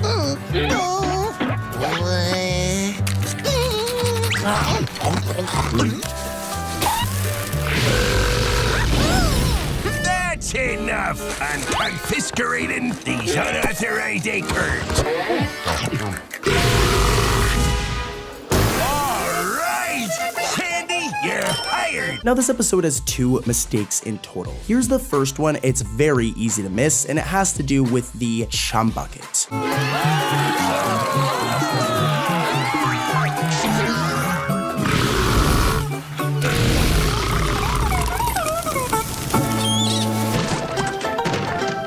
That's enough! I'm confiscating these unauthorized acorns. All right, Sandy, you're hired. Now this episode has 2 mistakes in total. Here's the first one. It's very easy to miss, and it has to do with the chum bucket.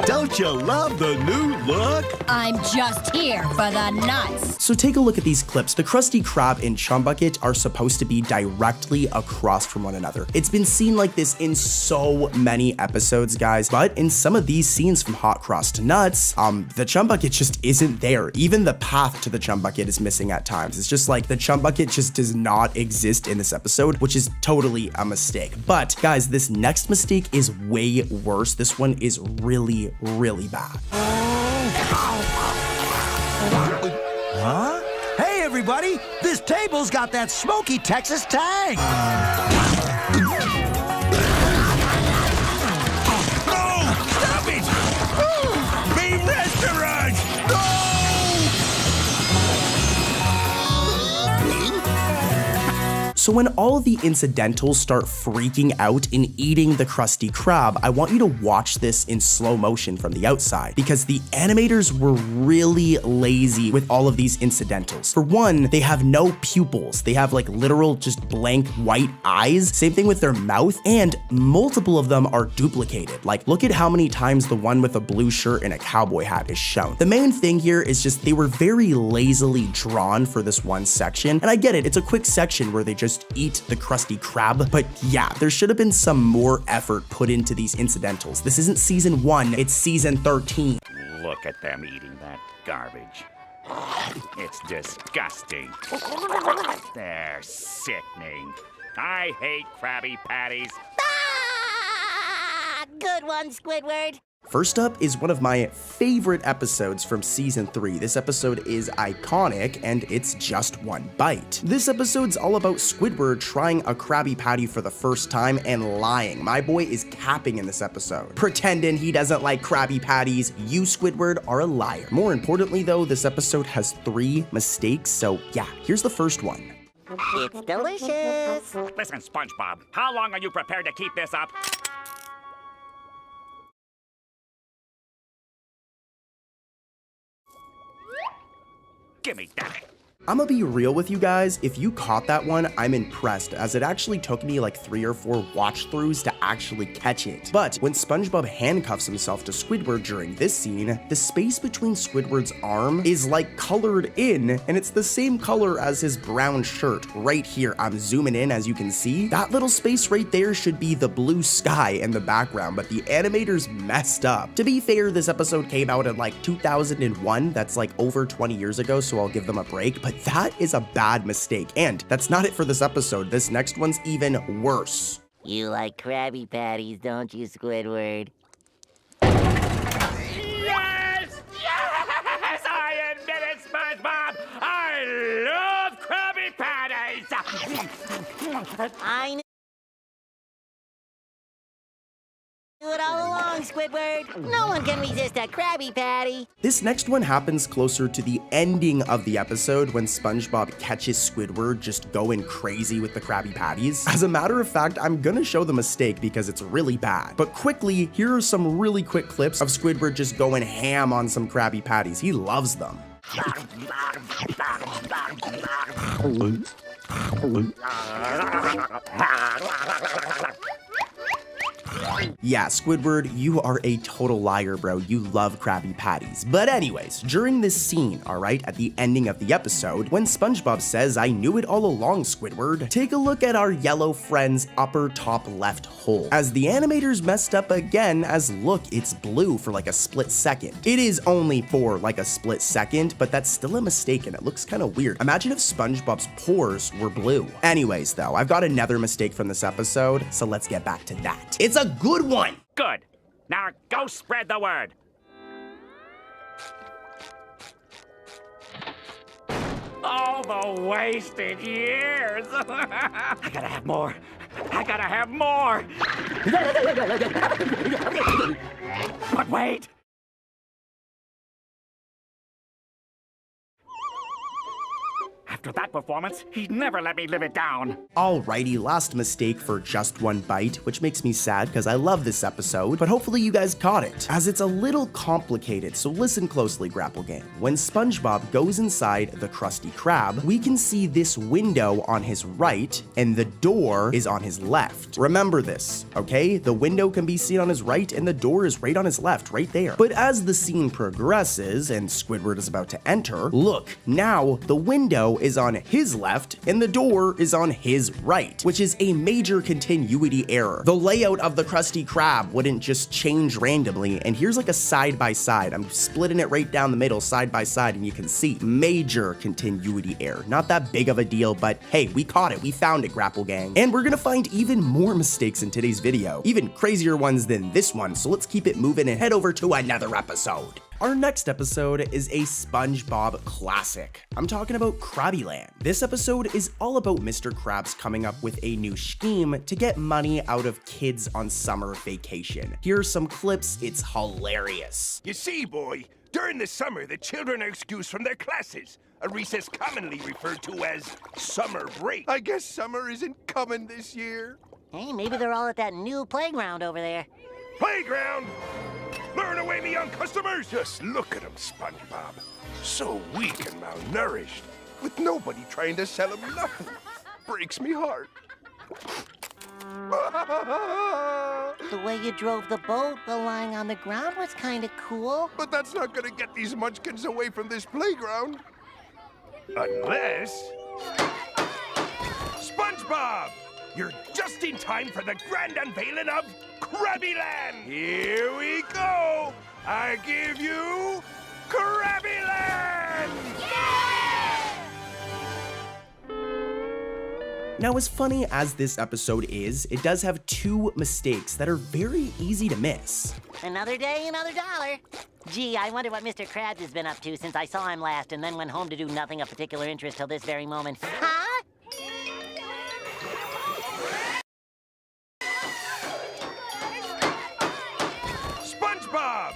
Don't you love the new look? I'm just here for the nuts. So take a look at these clips. The Krusty Krab and Chum Bucket are supposed to be directly across from one another. It's been seen like this in so many episodes, guys, but in some of these scenes from Hot Cross to Nuts, the Chum Bucket just isn't there. Even the path to the Chum Bucket is missing at times. It's just like the Chum Bucket just does not exist in this episode, which is totally a mistake. But guys, this next mistake is way worse. This one is really, really bad. Huh? Hey, everybody! This table's got that smoky Texas tang! Stop it! Be restaurant! So when all of the incidentals start freaking out and eating the Krusty Krab, I want you to watch this in slow motion from the outside, because the animators were really lazy with all of these incidentals. For one, they have no pupils. They have like literal just blank white eyes. Same thing with their mouth, and multiple of them are duplicated. Like, look at how many times the one with a blue shirt and a cowboy hat is shown. The main thing here is just they were very lazily drawn for this one section, and I get it, it's a quick section where they just eat the Krusty Krab, but yeah, there should have been some more effort put into these incidentals. This isn't season 1, it's season 13. Look at them eating that garbage. It's disgusting. They're sickening. I hate Krabby Patties. Ah! Good one, Squidward. First up is one of my favorite episodes from season 3. This episode is iconic, and it's Just One Bite. This episode's all about Squidward trying a Krabby Patty for the first time and lying. My boy is capping in this episode, pretending he doesn't like Krabby Patties. You, Squidward, are a liar. More importantly though, this episode has 3 mistakes, so yeah, here's the first one. It's delicious. Listen, SpongeBob, how long are you prepared to keep this up? Give me that. I'm gonna be real with you guys, if you caught that one, I'm impressed, as it actually took me like 3 or 4 watch throughs to actually catch it. But when SpongeBob handcuffs himself to Squidward during this scene, the space between Squidward's arm is like colored in, and it's the same color as his brown shirt right here. I'm zooming in, as you can see. That little space right there should be the blue sky in the background, but the animators messed up. To be fair, this episode came out in like 2001, that's like over 20 years ago, so I'll give them a break, but that is a bad mistake. And that's not it for this episode. This next one's even worse. You like Krabby Patties, don't you, Squidward? Yes! Yes! I admit it, SpongeBob! I love Krabby Patties! I knew it all along, Squidward. No one can resist a Krabby Patty. This next one happens closer to the ending of the episode when SpongeBob catches Squidward just going crazy with the Krabby Patties. As a matter of fact, I'm gonna show the mistake because it's really bad. But quickly, here are some really quick clips of Squidward just going ham on some Krabby Patties. He loves them. Yeah, Squidward, you are a total liar, bro. You love Krabby Patties. But anyways, during this scene, alright, at the ending of the episode, when SpongeBob says, "I knew it all along, Squidward," take a look at our yellow friend's upper top left hole, as the animators messed up again, as look, it's blue for like a split second. It is only for like a split second, but that's still a mistake and it looks kind of weird. Imagine if SpongeBob's pores were blue. Anyways though, I've got another mistake from this episode, so let's get back to that. It's a good one! Good. Now go spread the word. All the wasted years. I gotta have more. I gotta have more. But wait. I've After that performance, he'd never let me live it down. Alrighty, last mistake for just one bite, which makes me sad because I love this episode, but hopefully you guys caught it, as it's a little complicated, so listen closely, Grapple Gang. When SpongeBob goes inside the Krusty Krab, we can see this window on his right, and the door is on his left. Remember this, okay? The window can be seen on his right, and the door is right on his left, right there. But as the scene progresses, and Squidward is about to enter, look, now the window is on his left, and the door is on his right, which is a major continuity error. The layout of the Krusty Krab wouldn't just change randomly, and here's like a side by side. I'm splitting it right down the middle, side by side, and you can see major continuity error. Not that big of a deal, but hey, we caught it. We found it, Grapple Gang. And we're gonna find even more mistakes in today's video, even crazier ones than this one, so let's keep it moving and head over to another episode. Our next episode is a SpongeBob classic. I'm talking about Krabby Land. This episode is all about Mr. Krabs coming up with a new scheme to get money out of kids on summer vacation. Here are some clips, it's hilarious. You see, boy, during the summer, the children are excused from their classes, a recess commonly referred to as summer break. I guess summer isn't coming this year. Hey, maybe they're all at that new playground over there. Playground! Luring away me young customers! Just look at them, SpongeBob. So weak and malnourished, with nobody trying to sell them nothing. Breaks me heart. The way you drove the boat while lying on the ground was kind of cool. But that's not gonna get these munchkins away from this playground. Unless... SpongeBob! You're just in time for the grand unveiling of Krabby Land! Here we go! I give you Krabby Land! Now, as funny as this episode is, it does have two mistakes that are very easy to miss. Another day, another dollar. Gee, I wonder what Mr. Krabs has been up to since I saw him last and then went home to do nothing of particular interest till this very moment. Huh?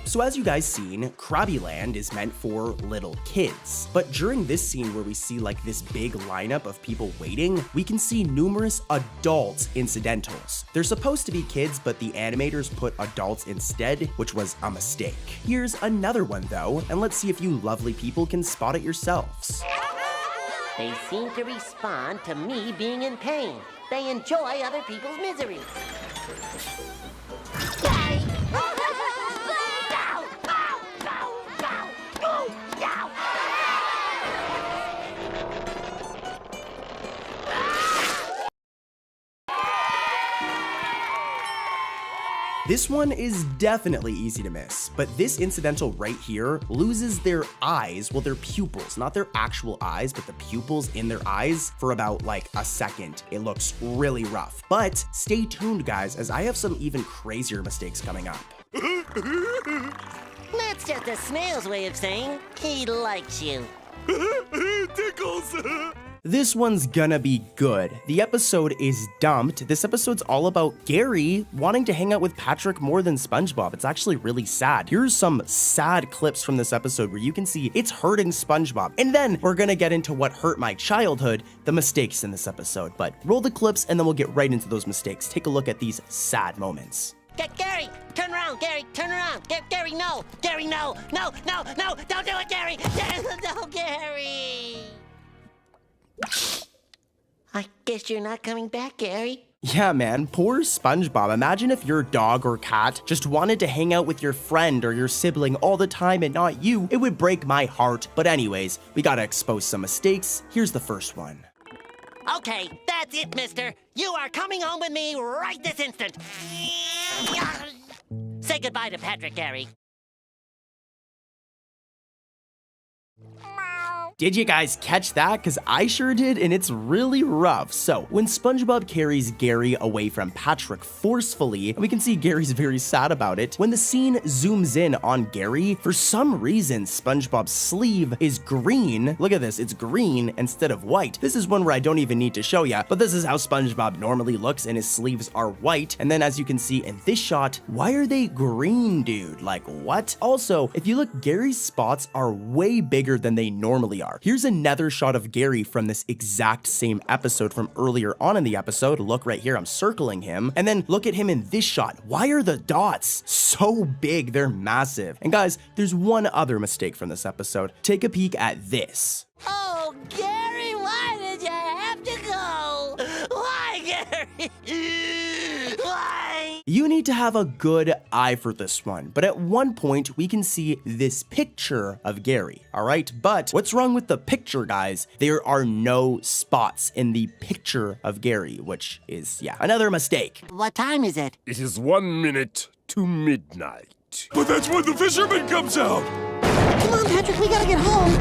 So as you guys seen, Krabby Land is meant for little kids. But during this scene where we see like this big lineup of people waiting, we can see numerous adult incidentals. They're supposed to be kids, but the animators put adults instead, which was a mistake. Here's another one though, and let's see if you lovely people can spot it yourselves. They seem to respond to me being in pain. They enjoy other people's misery. This one is definitely easy to miss, but this incidental right here loses their eyes, well, their pupils, not their actual eyes, but the pupils in their eyes for about like a second. It looks really rough, but stay tuned guys, as I have some even crazier mistakes coming up. That's just a snail's way of saying he likes you. Tickles! This one's gonna be good. The episode is dumped. This episode's all about Gary wanting to hang out with Patrick more than SpongeBob. It's actually really sad. Here's some sad clips from this episode where you can see it's hurting SpongeBob. And then we're gonna get into what hurt my childhood, the mistakes in this episode. But roll the clips and then we'll get right into those mistakes. Take a look at these sad moments. Gary, turn around, Gary, turn around. Gary, no. Gary, no. No, don't do it, Gary. No, Gary. I guess you're not coming back, Gary. Yeah, man, poor SpongeBob. Imagine if your dog or cat just wanted to hang out with your friend or your sibling all the time and not you. It would break my heart. But anyways, we gotta expose some mistakes. Here's the first one. Okay, that's it, mister. You are coming home with me right this instant. Say goodbye to Patrick, Gary. Did you guys catch that? Because I sure did, and it's really rough. So, when SpongeBob carries Gary away from Patrick forcefully, and we can see Gary's very sad about it, when the scene zooms in on Gary, for some reason, SpongeBob's sleeve is green. Look at this, it's green instead of white. This is one where I don't even need to show ya, but this is how SpongeBob normally looks, and his sleeves are white. And then as you can see in this shot, why are they green, dude? Like, what? Also, if you look, Gary's spots are way bigger than they normally are. are. Here's another shot of Gary from this exact same episode from earlier on in the episode. Look right here, I'm circling him. And then look at him in this shot. Why are the dots so big? They're massive. And guys, there's one other mistake from this episode. Take a peek at this. Oh, Gary, why did you have to go? Why, Gary? Why? You need to have a good eye for this one, but at one point we can see this picture of Gary, all right? But what's wrong with the picture, guys? There are no spots in the picture of Gary, which is, yeah, another mistake. What time is it? It is 1 minute to midnight. But that's when the fisherman comes out! Come on, Patrick, we gotta get home.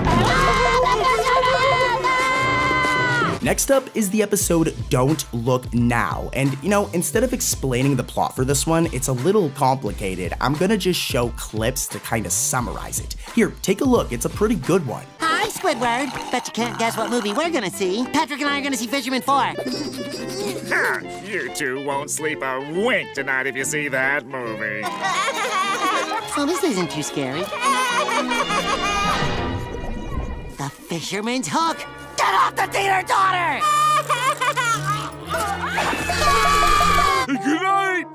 Next up is the episode Don't Look Now. And you know, instead of explaining the plot for this one, it's a little complicated. I'm gonna just show clips to kind of summarize it. Here, take a look, it's a pretty good one. Hi, Squidward. Bet you can't guess what movie we're gonna see. Patrick and I are gonna see Fisherman 4. You two won't sleep a wink tonight if you see that movie. So this isn't too scary. The Fisherman's Hook. Get off the teeter-totter! Good night!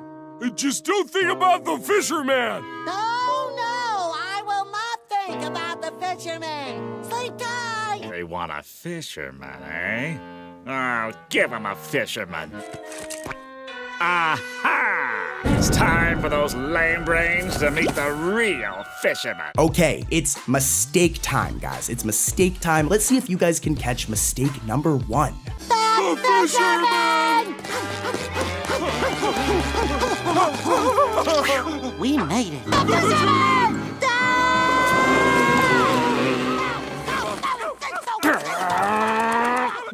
Just don't think about the fisherman! No, I will not think about the fisherman. Sleep tight! They want a fisherman, eh? Oh, give him a fisherman. Aha! It's time for those lame brains to meet the real fisherman. Okay, it's mistake time, guys. It's mistake time. Let's see if you guys can catch mistake number 1. The fisherman! We made it. The fisherman!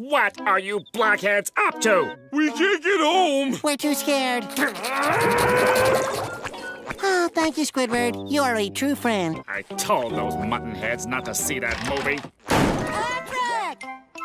What are you blockheads up to? We can't get home! We're too scared. Oh, thank you, Squidward. You are a true friend. I told those muttonheads not to see that movie. Patrick!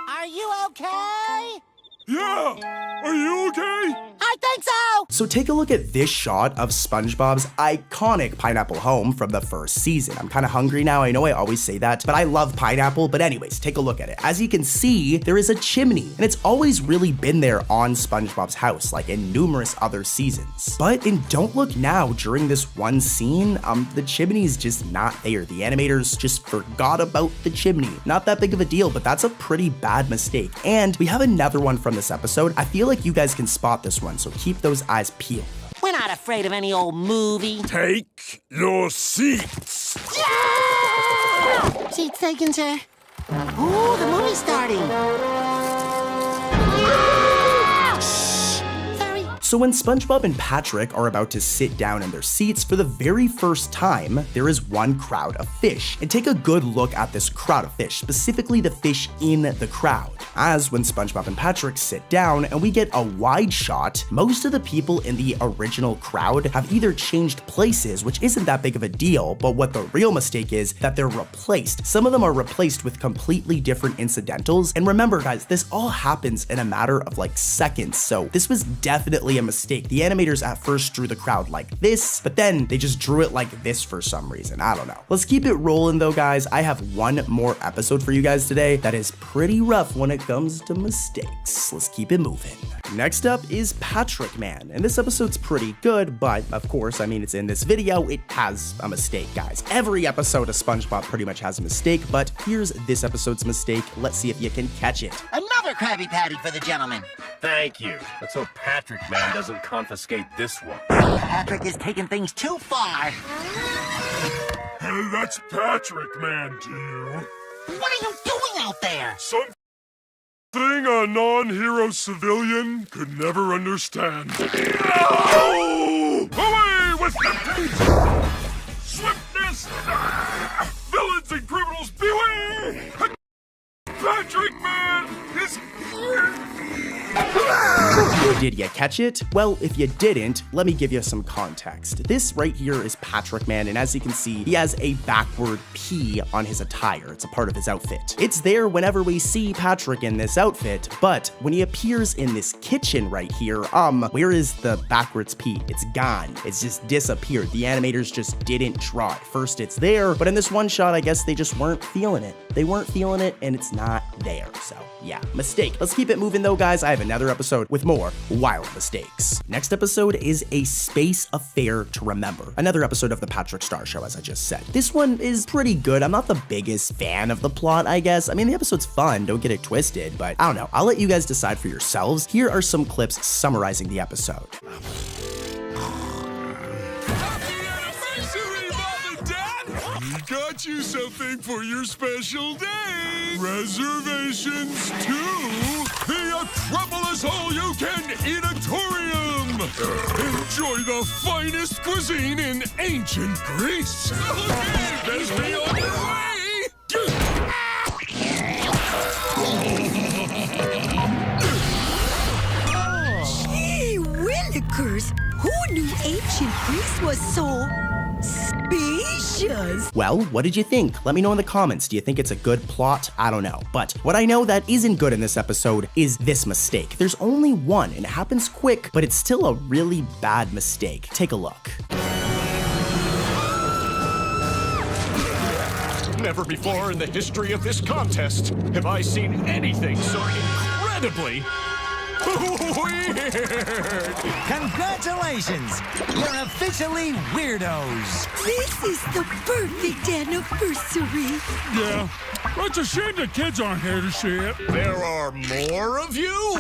Are you okay? Yeah! Are you okay? I think so! So take a look at this shot of SpongeBob's iconic pineapple home from the first season. I'm kind of hungry now, I know I always say that, but I love pineapple. But anyways, take a look at it. As you can see, there is a chimney, and it's always really been there on SpongeBob's house, like in numerous other seasons. But in Don't Look Now, during this one scene, the chimney's just not there. The animators just forgot about the chimney. Not that big of a deal, but that's a pretty bad mistake. And we have another one from this episode. I feel like you guys can spot this one, so keep those eyes peeled. We're not afraid of any old movie. Take your seats. Yeah! Seats taken, sir. Ooh, the movie's starting. So when SpongeBob and Patrick are about to sit down in their seats for the very first time, there is one crowd of fish. And take a good look at this crowd of fish, specifically the fish in the crowd. As when SpongeBob and Patrick sit down and we get a wide shot, most of the people in the original crowd have either changed places, which isn't that big of a deal, but what the real mistake is that they're replaced. Some of them are replaced with completely different incidentals. And remember, guys, this all happens in a matter of like seconds, so this was definitely a mistake. The animators at first drew the crowd like this, but then they just drew it like this for some reason. I don't know. Let's keep it rolling though, guys. I have one more episode for you guys today that is pretty rough when it comes to mistakes. Let's keep it moving. Next up is Patrick Man, and this episode's pretty good, but of course, I mean, it's in this video, it has a mistake, guys. Every episode of SpongeBob pretty much has a mistake, but here's this episode's mistake. Let's see if you can catch it. Another Krabby Patty for the gentleman. Thank you. Let's hope Patrick Man doesn't confiscate this one. Patrick is taking things too far. Hey, that's Patrick Man to you. What are you doing out there? Something a non-hero civilian could never understand. No! Away with the swiftness! Villains and criminals beware! Patrick Man is here! Did you catch it? Well, if you didn't, let me give you some context. This right here is Patrick Man, and as you can see, he has a backward P on his attire. It's a part of his outfit. It's there whenever we see Patrick in this outfit, but when he appears in this kitchen right here, where is the backwards P? It's gone. It's just disappeared. The animators just didn't draw it. First it's there, but in this one shot, I guess they just weren't feeling it. They weren't feeling it, and it's not there. So yeah, mistake. Let's keep it moving though, guys. I have another episode with more wild mistakes. Next episode is A Space Affair to Remember. Another episode of the Patrick Star Show, as I just said. This one is pretty good. I'm not the biggest fan of the plot, I guess. I mean, the episode's fun, don't get it twisted, but I don't know. I'll let you guys decide for yourselves. Here are some clips summarizing the episode. We got you something for your special day. Reservations to the Acropolis All-You-Can-Eatatorium. Enjoy the finest cuisine in ancient Greece. Okay, best be on your way. Gee willikers, who knew ancient Greece was so spacious? Well, what did you think? Let me know in the comments. Do you think it's a good plot? I don't know. But what I know that isn't good in this episode is this mistake. There's only one, and it happens quick, but it's still a really bad mistake. Take a look. Never before in the history of this contest have I seen anything so incredibly weird. Congratulations! You're officially weirdos. This is the perfect anniversary. Yeah, well, it's a shame the kids aren't here to see it. There are more of you?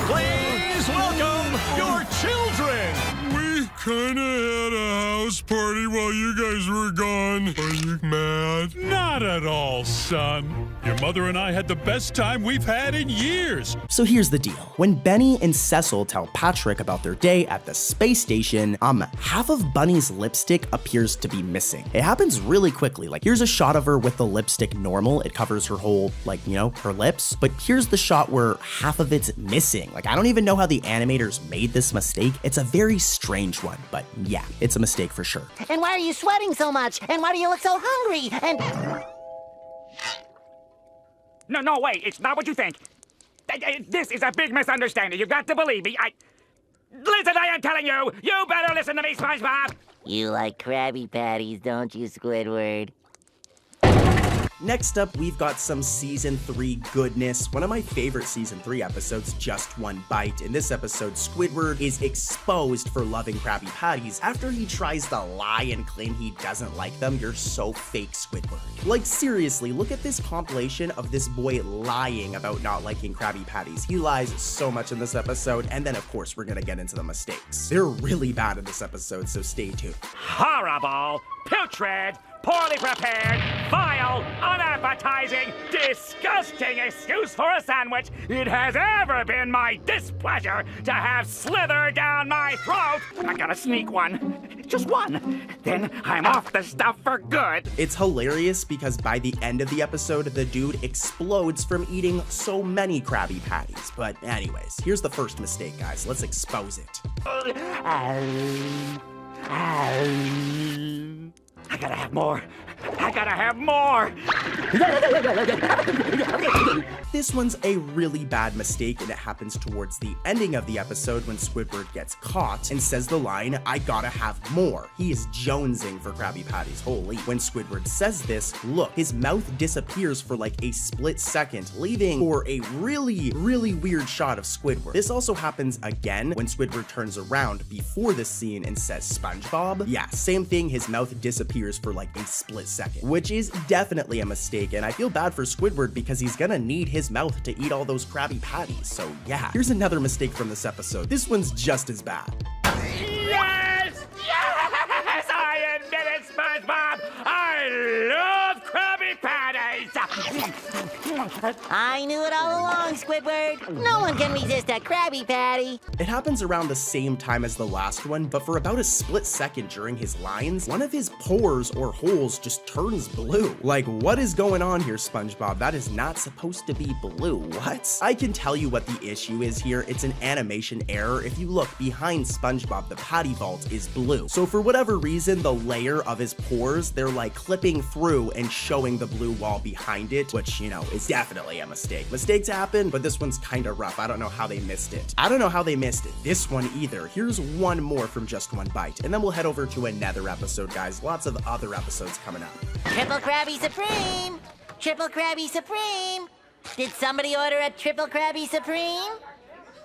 Please welcome your children. We kinda had a house party while you guys were gone. Are you mad? Not at all, son. Your mother and I had the best time we've had in years. So here's the deal. When Benny and Cecil tell Patrick about their day at the space station, half of Bunny's lipstick appears to be missing. It happens really quickly. Like, here's a shot of her with the lipstick normal. It covers her whole, like, you know, her lips. But here's the shot where half of it's missing. Like, I don't even know how the animators made this mistake. It's a very strange one, but yeah, it's a mistake for sure. And why are you sweating so much? And why do you look so hungry? And... No, wait, it's not what you think. This is a big misunderstanding. You've got to believe me. Listen, I am telling you, you better listen to me, Spongebob. You like Krabby Patties, don't you, Squidward? Next up, we've got some Season 3 goodness. One of my favorite Season 3 episodes, Just One Bite. In this episode, Squidward is exposed for loving Krabby Patties after he tries to lie and claim he doesn't like them. You're so fake, Squidward. Like, seriously, look at this compilation of this boy lying about not liking Krabby Patties. He lies so much in this episode, and then, of course, we're gonna get into the mistakes. They're really bad in this episode, so stay tuned. Horrible, putrid, poorly prepared, vile, unappetizing, disgusting excuse for a sandwich it has ever been my displeasure to have slither down my throat. I gotta sneak one. Just one. Then I'm off the stuff for good. It's hilarious because by the end of the episode, the dude explodes from eating so many Krabby Patties. But anyways, here's the first mistake, guys. Let's expose it. I gotta have more. I gotta have more. This one's a really bad mistake, and it happens towards the ending of the episode when Squidward gets caught and says the line, "I gotta have more." He is jonesing for Krabby Patties, holy. When Squidward says this, look, his mouth disappears for like a split second, leaving for a really, really weird shot of Squidward. This also happens again when Squidward turns around before this scene and says SpongeBob. Yeah, same thing, his mouth disappears for like a split second, which is definitely a mistake, and I feel bad for Squidward because he's gonna need his mouth to eat all those Krabby Patties. So yeah, here's another mistake from this episode. This one's just as bad. Yes! Yes! I admit it, SpongeBob! I love Krabby Patties! I knew it all along, Squidward. No one can resist a Krabby Patty. It happens around the same time as the last one, but for about a split second during his lines, one of his pores or holes just turns blue. Like, what is going on here, SpongeBob? That is not supposed to be blue. What? I can tell you what the issue is here. It's an animation error. If you look behind SpongeBob, the patty vault is blue. So for whatever reason, the layer of his pores, they're like clipping through and showing the blue wall behind it, which, you know, is definitely a mistake. Mistakes happen, but this one's kind of rough. I don't know how they missed it. I don't know how they missed it. This one either. Here's one more from Just One Bite, and then we'll head over to another episode, guys. Lots of other episodes coming up. Triple Krabby Supreme! Triple Krabby Supreme! Did somebody order a Triple Krabby Supreme?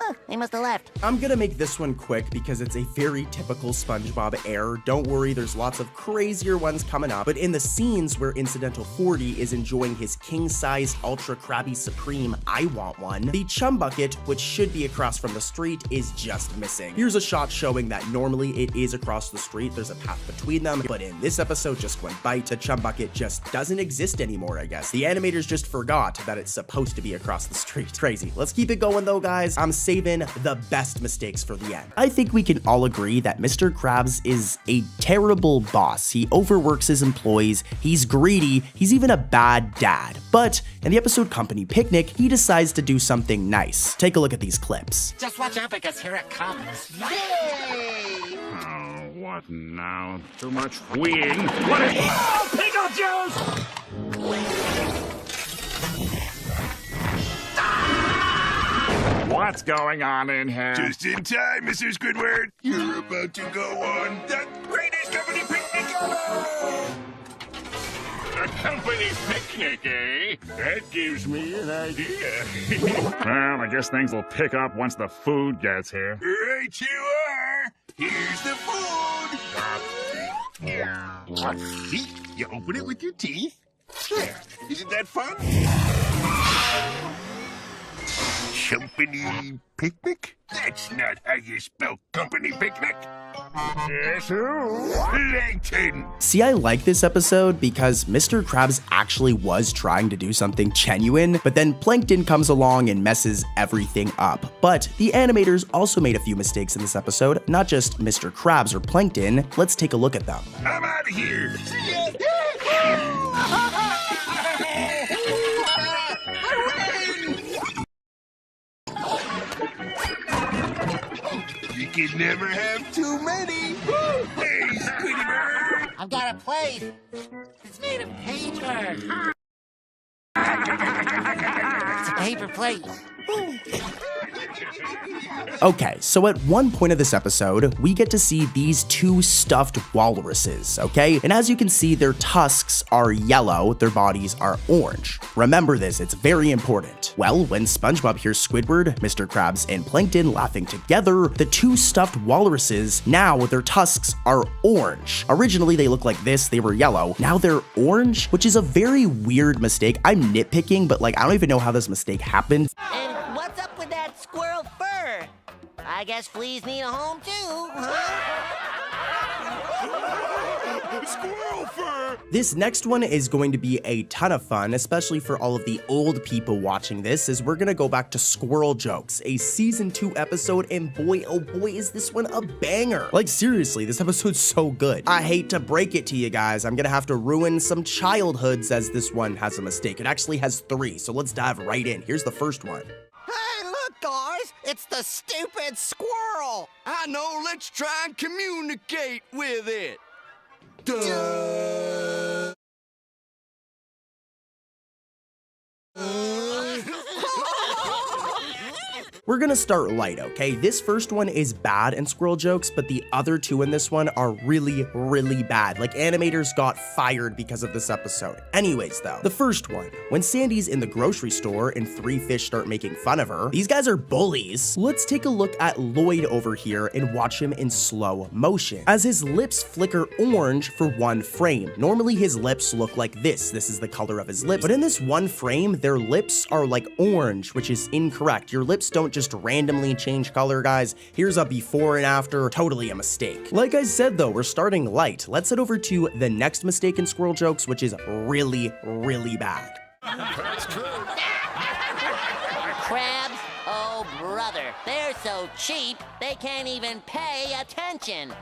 Huh, they must have left. I'm gonna make this one quick because it's a very typical SpongeBob error. Don't worry, there's lots of crazier ones coming up, but in the scenes where Incidental 40 is enjoying his king-size Ultra Krabby Supreme I Want One, the chum bucket, which should be across from the street, is just missing. Here's a shot showing that normally it is across the street, there's a path between them, but in this episode, Just One Bite, the chum bucket just doesn't exist anymore, I guess. The animators just forgot that it's supposed to be across the street. Crazy. Let's keep it going though, guys. I'm saving the best mistakes for the end. I think we can all agree that Mr. Krabs is a terrible boss. He overworks his employees, he's greedy, he's even a bad dad. But in the episode Company Picnic, he decides to do something nice. Take a look at these clips. Just watch out because here it comes. Yay! Oh, what now? Too much wheeling. What is... Oh, pickle juice! What's going on in here? Just in time, Mr. Squidward. You're about to go on the greatest company picnic ever! A company picnic, eh? That gives me an idea. Well, I guess things will pick up once the food gets here. Right you are! Here's the food! You open it with your teeth? There. Isn't that fun? Company picnic? That's not how you spell company picnic. Yes, who? Plankton. See, I like this episode because Mr. Krabs actually was trying to do something genuine, but then Plankton comes along and messes everything up. But the animators also made a few mistakes in this episode, not just Mr. Krabs or Plankton. Let's take a look at them. I'm out of here. You can never have too many. Hey, Squidward! I've got a plate. It's made of paper. It's a paper plate. Okay, so at one point of this episode, we get to see these two stuffed walruses, okay? And as you can see, their tusks are yellow, their bodies are orange. Remember this, it's very important. Well, when SpongeBob hears Squidward, Mr. Krabs, and Plankton laughing together, the two stuffed walruses, now their tusks are orange. Originally, they look like this, they were yellow. Now they're orange, which is a very weird mistake. I'm nitpicking, but like, I don't even know how this mistake happened. And what's up with that squirrel fur? I guess fleas need a home too, huh? Squirrel fur! This next one is going to be a ton of fun, especially for all of the old people watching this, as we're gonna go back to Squirrel Jokes, a season 2 episode, and boy, oh boy, is this one a banger. Like seriously, this episode's so good. I hate to break it to you guys, I'm gonna have to ruin some childhoods as this one has a mistake. It actually has 3, so let's dive right in. Here's the first one. Hey, look, guys! It's the stupid squirrel! I know, let's try and communicate with it. Duh. We're gonna start light, okay? This first one is bad in Squirrel Jokes, but the other two in this one are really, really bad. Like, animators got fired because of this episode. Anyways, though, the first one, when Sandy's in the grocery store and 3 fish start making fun of her, these guys are bullies. Let's take a look at Lloyd over here and watch him in slow motion, as his lips flicker orange for one frame. Normally, his lips look like this. This is the color of his lips, but in this one frame, their lips are like orange, which is incorrect. Your lips don't just randomly change color, guys. Here's a before and after, totally a mistake. Like I said though, we're starting light. Let's head over to the next mistake in Squirrel Jokes, which is really, really bad. That's true. Krabs? Oh, brother. They're so cheap, they can't even pay attention.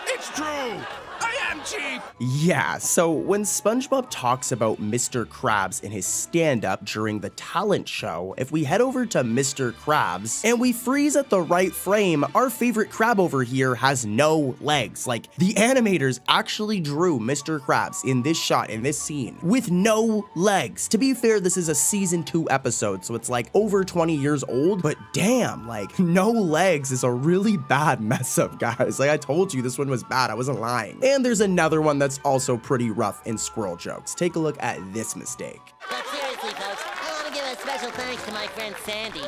It's true. I am cheap. Yeah, so when SpongeBob talks about Mr. Krabs in his stand-up during the talent show, if we head over to Mr. Krabs and we freeze at the right frame, our favorite crab over here has no legs. Like, the animators actually drew Mr. Krabs in this shot, in this scene, with no legs. To be fair, this is a season 2 episode, so it's like over 20 years old, but damn, like, no legs is a really bad mess up, guys. Like, I told you this one was bad, I wasn't lying. And there's another one that's also pretty rough in Squirrel Jokes. Take a look at this mistake. But seriously, folks, I want to give a special thanks to my friend Sandy.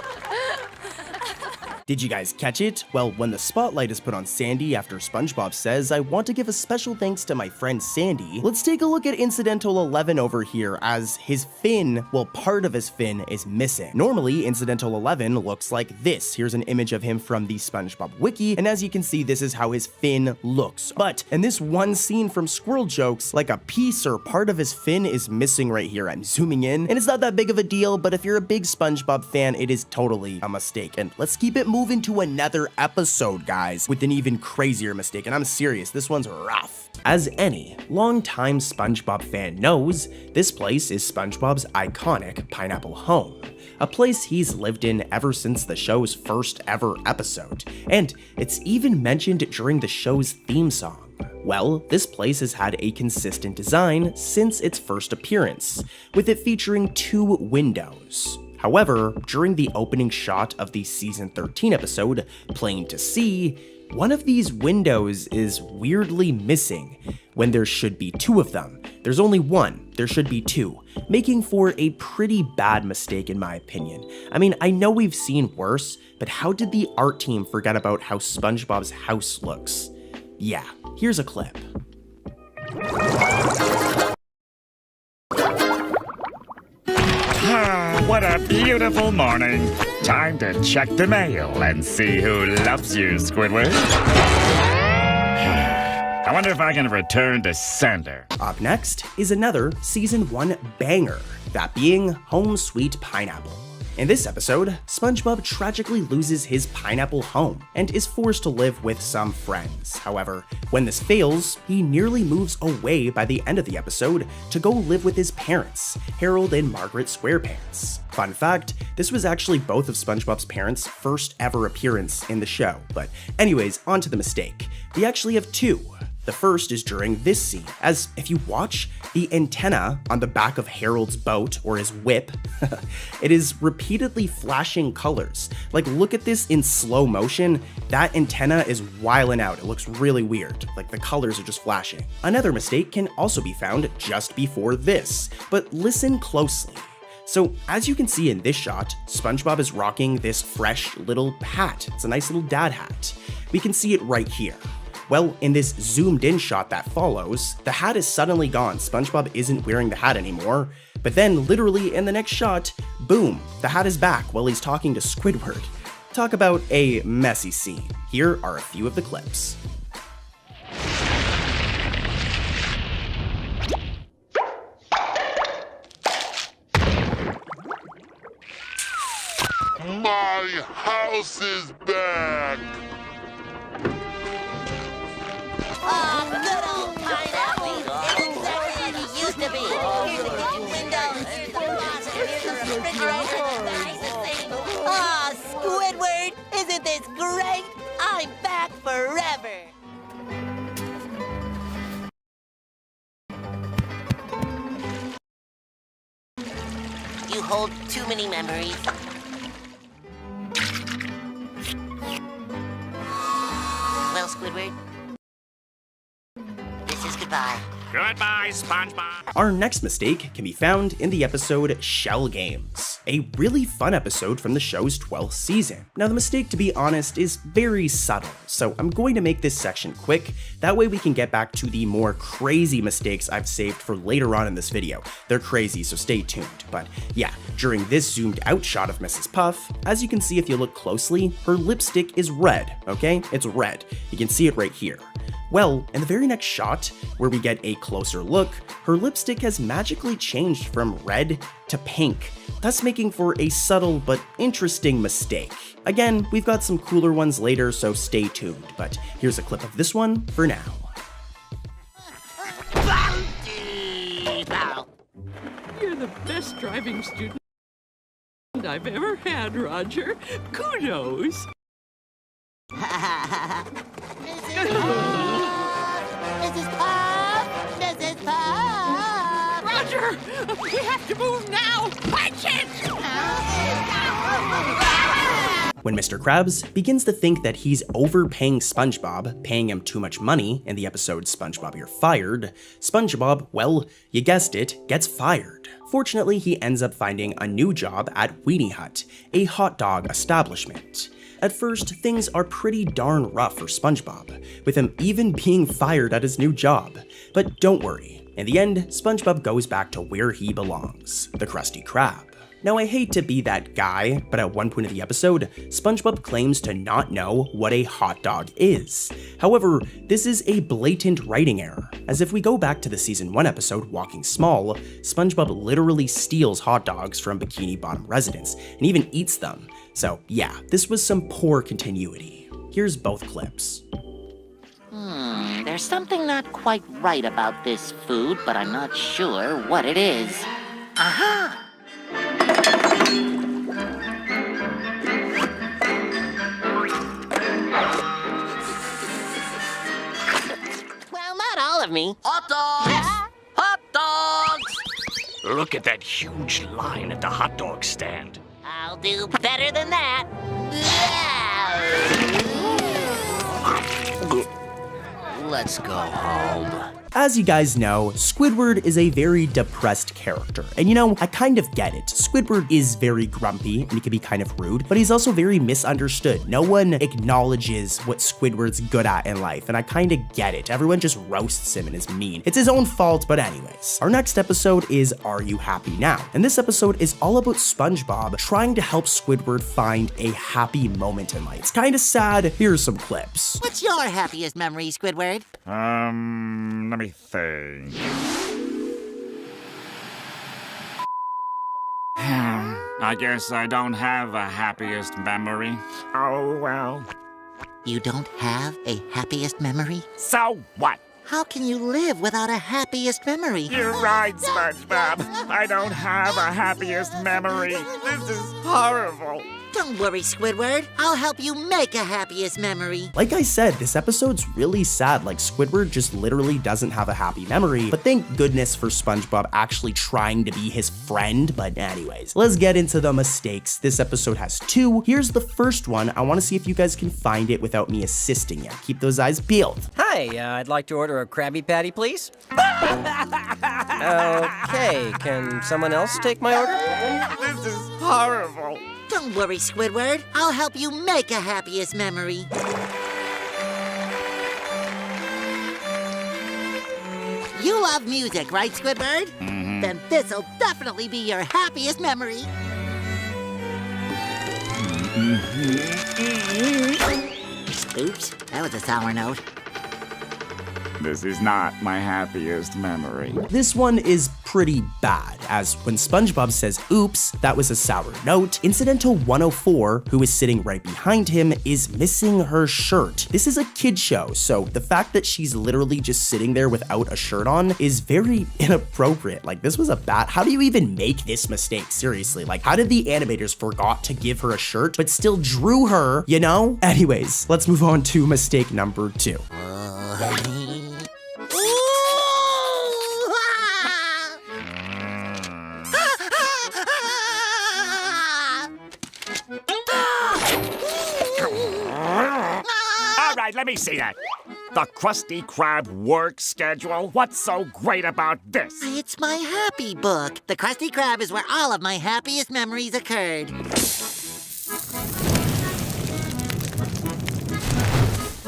Did you guys catch it? Well, when the spotlight is put on Sandy after SpongeBob says, I want to give a special thanks to my friend Sandy, let's take a look at Incidental 11 over here, as his fin, well, part of his fin is missing. Normally, Incidental 11 looks like this. Here's an image of him from the SpongeBob wiki, and as you can see, this is how his fin looks. But in this one scene from Squirrel Jokes, like a piece or part of his fin is missing right here. I'm zooming in, and it's not that big of a deal, but if you're a big SpongeBob fan, it is totally a mistake. And let's keep it moving to another episode, guys, with an even crazier mistake, and I'm serious, this one's rough. As any longtime SpongeBob fan knows, this place is SpongeBob's iconic pineapple home, a place he's lived in ever since the show's first ever episode, and it's even mentioned during the show's theme song. Well, this place has had a consistent design since its first appearance, with it featuring 2 windows. However, during the opening shot of the season 13 episode, Plain to See, one of these windows is weirdly missing when there should be 2 of them. There's only one, there should be 2, making for a pretty bad mistake in my opinion. I mean, I know we've seen worse, but how did the art team forget about how SpongeBob's house looks? Yeah, here's a clip. Ah, what a beautiful morning. Time to check the mail and see who loves you, Squidward. I wonder if I can return to sender. Up next is another season 1 banger, that being Home Sweet Pineapple. In this episode, SpongeBob tragically loses his pineapple home and is forced to live with some friends. However, when this fails, he nearly moves away by the end of the episode to go live with his parents, Harold and Margaret SquarePants. Fun fact, this was actually both of SpongeBob's parents' first ever appearance in the show. But anyways, on to the mistake. We actually have 2. The first is during this scene, as if you watch the antenna on the back of Harold's boat, or his whip, it is repeatedly flashing colors. Like, look at this in slow motion, that antenna is wilding out, it looks really weird, like the colors are just flashing. Another mistake can also be found just before this, but listen closely. So, as you can see in this shot, SpongeBob is rocking this fresh little hat. It's a nice little dad hat. We can see it right here. Well, in this zoomed in shot that follows, the hat is suddenly gone. SpongeBob isn't wearing the hat anymore. But then, literally in the next shot, boom, the hat is back while he's talking to Squidward. Talk about a messy scene. Here are a few of the clips. My house is back! Oh, good old pineapple. It's exactly like it used to be. Here's the kitchen windows, here's the closet, here's the refrigerator, the nicest thing. Oh, Squidward, isn't this great? I'm back forever. You hold too many memories. Well, Squidward, this is goodbye. Goodbye, SpongeBob. Our next mistake can be found in the episode Shell Games, a really fun episode from the show's 12th season. Now, the mistake, to be honest, is very subtle, so I'm going to make this section quick, that way we can get back to the more crazy mistakes I've saved for later on in this video. They're crazy, so stay tuned. But yeah, during this zoomed out shot of Mrs. Puff, as you can see if you look closely, her lipstick is red, okay? It's red. You can see it right here. Well, in the very next shot, where we get a closer look, her lipstick has magically changed from red to pink, thus making for a subtle but interesting mistake. Again, we've got some cooler ones later, so stay tuned, but here's a clip of this one for now. You're the best driving student I've ever had, Roger. Kudos. Mrs. Pop! Mrs. Pop! Roger! We have to move now! Punch it! When Mr. Krabs begins to think that he's overpaying SpongeBob, paying him too much money in the episode Spongebob You're Fired, SpongeBob, well, you guessed it, gets fired. Fortunately, he ends up finding a new job at Weenie Hut, a hot dog establishment. At first, things are pretty darn rough for SpongeBob, with him even being fired at his new job. But don't worry, in the end, SpongeBob goes back to where he belongs, the Krusty Krab. Now, I hate to be that guy, but at one point of the episode, SpongeBob claims to not know what a hot dog is. However, this is a blatant writing error, as if we go back to the season 1 episode Walking Small, SpongeBob literally steals hot dogs from Bikini Bottom residents, and even eats them. So yeah, this was some poor continuity. Here's both clips. There's something not quite right about this food, but I'm not sure what it is. Aha! Well, not all of me. Hot dogs! Hot dogs! Look at that huge line at the hot dog stand. I'll do better than that. Let's go home. As you guys know, Squidward is a very depressed character, and you know, I kind of get it. Squidward is very grumpy, and he can be kind of rude, but he's also very misunderstood. No one acknowledges what Squidward's good at in life, and I kind of get it. Everyone just roasts him and is mean. It's his own fault, but anyways. Our next episode is Are You Happy Now? And this episode is all about SpongeBob trying to help Squidward find a happy moment in life. It's kind of sad. Here's some clips. What's your happiest memory, Squidward? Let me think. I guess I don't have a happiest memory. Oh, well. You don't have a happiest memory? So what? How can you live without a happiest memory? You're right, SpongeBob. I don't have a happiest memory. This is horrible. Don't worry, Squidward. I'll help you make a happiest memory. Like I said, this episode's really sad. Like, Squidward just literally doesn't have a happy memory, but thank goodness for SpongeBob actually trying to be his friend. But anyways, let's get into the mistakes. This episode has 2. Here's the first one. I want to see if you guys can find it without me assisting you. Keep those eyes peeled. Hi, I'd like to order a Krabby Patty, please. Okay, can someone else take my order? This is horrible. Don't worry, Squidward. I'll help you make a happiest memory. You love music, right, Squidward? Mm-hmm. Then this'll definitely be your happiest memory. Oops, that was a sour note. This is not my happiest memory. This one is pretty bad, as when SpongeBob says oops, that was a sour note, Incidental 104, who is sitting right behind him, is missing her shirt. This is a kid show, so the fact that she's literally just sitting there without a shirt on is very inappropriate. Like, this was a bad, how do you even make this mistake? Seriously, like, how did the animators forgot to give her a shirt, but still drew her, you know? Anyways, let's move on to mistake number 2. Let me see that. The Krusty Krab work schedule? What's so great about this? It's my happy book. The Krusty Krab is where all of my happiest memories occurred.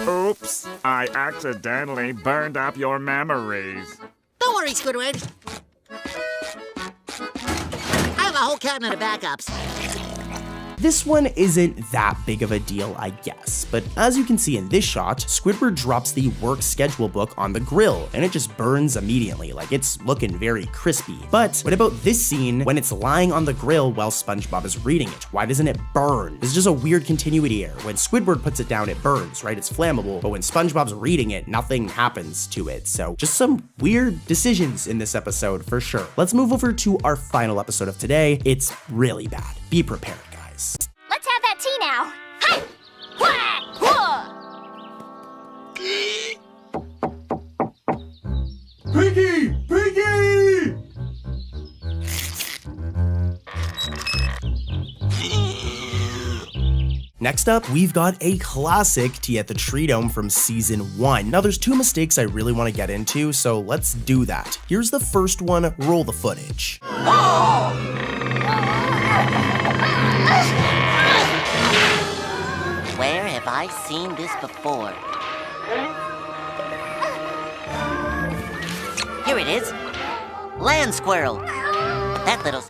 Oops, I accidentally burned up your memories. Don't worry, Squidward. I have a whole cabinet of backups. This one isn't that big of a deal, I guess, but as you can see in this shot, Squidward drops the work schedule book on the grill, and it just burns immediately, like it's looking very crispy. But what about this scene when it's lying on the grill while SpongeBob is reading it? Why doesn't it burn? There's just a weird continuity error. When Squidward puts it down, it burns, right? It's flammable, but when SpongeBob's reading it, nothing happens to it. So just some weird decisions in this episode for sure. Let's move over to our final episode of today. It's really bad. Be prepared, guys. Let's have that tea now. Hey! Piggy! Piggy! Next up, we've got a classic tea at the Tree Dome from season 1. Now there's two mistakes I really want to get into, so let's do that. Here's the first one, roll the footage. Where have I seen this before? Here it is. Land squirrel. That little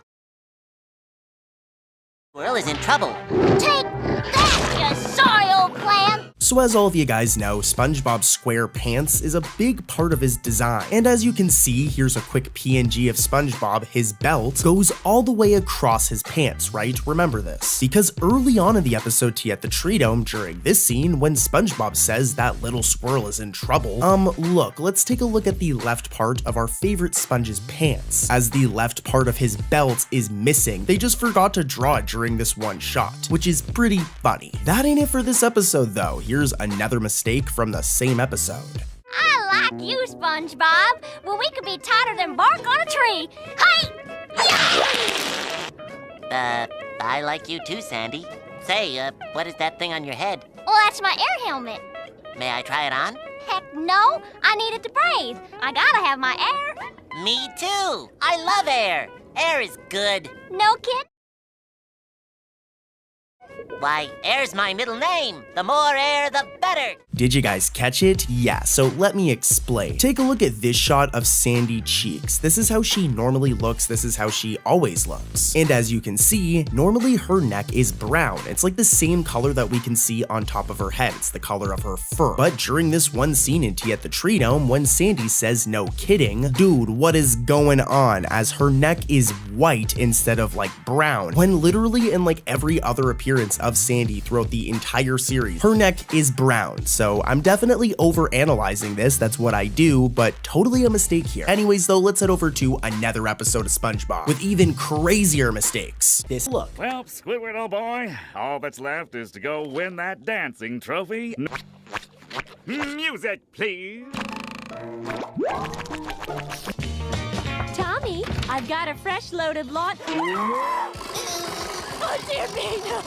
squirrel is in trouble. Take that, you sorry old clam! So as all of you guys know, SpongeBob SquarePants is a big part of his design. And as you can see, here's a quick PNG of SpongeBob. His belt goes all the way across his pants, right? Remember this. Because early on in the episode Tea at the Tree Dome, during this scene, when SpongeBob says that little squirrel is in trouble, look, let's take a look at the left part of our favorite Sponge's pants, as the left part of his belt is missing. They just forgot to draw it during this one shot, which is pretty funny. That ain't it for this episode though. Here's another mistake from the same episode. I like you, SpongeBob. Well, we could be tighter than bark on a tree. Hey! I like you too, Sandy. Say, what is that thing on your head? Well, that's my air helmet. May I try it on? Heck no, I need it to breathe. I gotta have my air. Me too. I love air. Air is good. No kid. Why, air's my middle name. The more air, the better. Did you guys catch it? Yeah, so let me explain. Take a look at this shot of Sandy Cheeks. This is how she normally looks. This is how she always looks. And as you can see, normally her neck is brown. It's like the same color that we can see on top of her head. It's the color of her fur. But during this one scene in Tea at the Tree Dome, when Sandy says no kidding, dude, what is going on? As her neck is white instead of like brown. When literally in like every other appearance of Sandy throughout the entire series, her neck is brown. So I'm definitely overanalyzing this, that's what I do, but totally a mistake here. Anyways though, let's head over to another episode of SpongeBob with even crazier mistakes. This look. Well, Squidward, old boy, all that's left is to go win that dancing trophy. Music, please. Tommy, I've got a fresh loaded lawn. Oh dear me, no.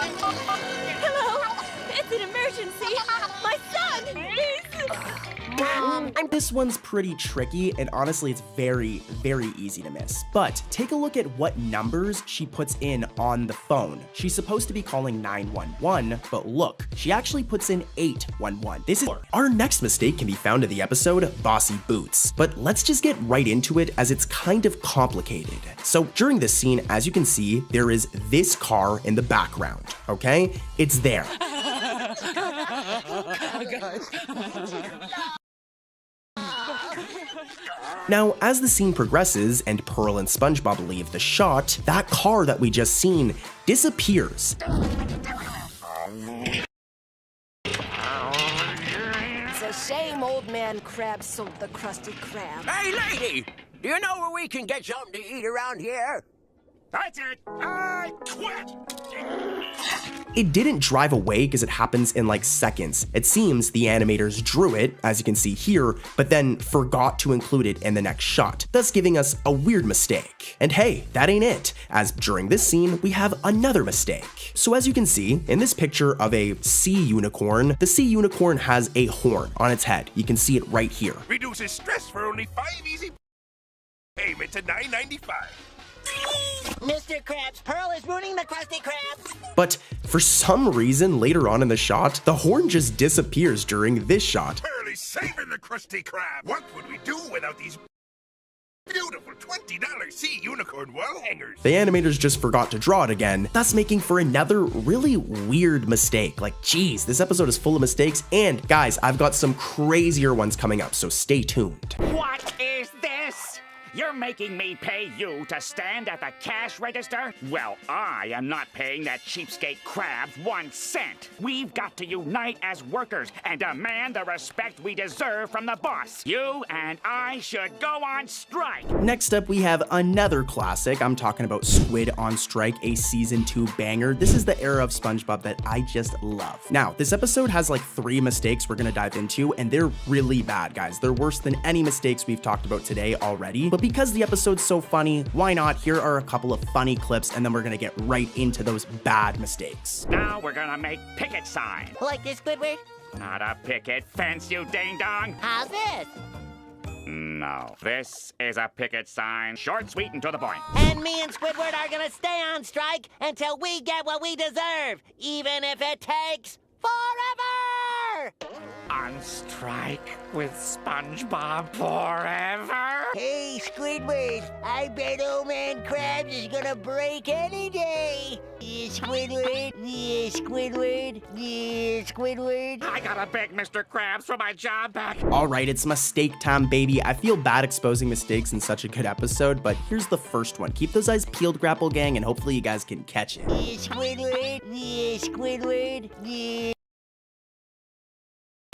Hello, it's an emergency. My son, Mom, this one's pretty tricky, and honestly, it's very, very easy to miss. But take a look at what numbers she puts in on the phone. She's supposed to be calling 911, but look, she actually puts in 811. This is our next mistake can be found in the episode Bossy Boots. But let's just get right into it, as it's kind of complicated. So during this scene, as you can see, there is this car in the background, okay? It's there. Now, as the scene progresses and Pearl and SpongeBob leave the shot, that car that we just seen disappears. It's a shame old man Krab sold the Krusty Krab. Hey, lady! Do you know where we can get something to eat around here? That's it! I quit! It didn't drive away because it happens in like seconds. It seems the animators drew it, as you can see here, but then forgot to include it in the next shot, thus giving us a weird mistake. And hey, that ain't it, as during this scene, we have another mistake. So as you can see, in this picture of a sea unicorn, the sea unicorn has a horn on its head. You can see it right here. Reduces stress for only 5 easy payment to $9.95. Mr. Krabs, Pearl is ruining the Krusty Krab. But for some reason, later on in the shot, the horn just disappears during this shot. Pearl is saving the Krusty Krab. What would we do without these Beautiful $20 sea unicorn wall hangers. The animators just forgot to draw it again, thus making for another really weird mistake. Like, geez, this episode is full of mistakes, and guys, I've got some crazier ones coming up, so stay tuned. What is this? You're making me pay you to stand at the cash register? Well, I am not paying that cheapskate Krab 1 cent. We've got to unite as workers and demand the respect we deserve from the boss. You and I should go on strike. Next up, we have another classic. I'm talking about Squid on Strike, a season 2 banger. This is the era of SpongeBob that I just love. Now, this episode has like 3 mistakes we're gonna dive into, and they're really bad, guys. They're worse than any mistakes we've talked about today already. But because the episode's so funny, why not? Here are a couple of funny clips, and then we're gonna get right into those bad mistakes. Now we're gonna make picket signs. Like this, Squidward? Not a picket fence, you ding-dong. How's this? No, this is a picket sign. Short, sweet, and to the point. And me and Squidward are gonna stay on strike until we get what we deserve, even if it takes forever! On strike with SpongeBob forever? Hey, Squidward, I bet old man Krabs is gonna break any day. Yeah, Squidward, yeah, Squidward, yeah, Squidward. I gotta beg Mr. Krabs for my job back. All right, it's mistake time, baby. I feel bad exposing mistakes in such a good episode, but here's the first one. Keep those eyes peeled, Grapple Gang, and hopefully you guys can catch it. Yeah, Squidward, yeah, Squidward, yeah.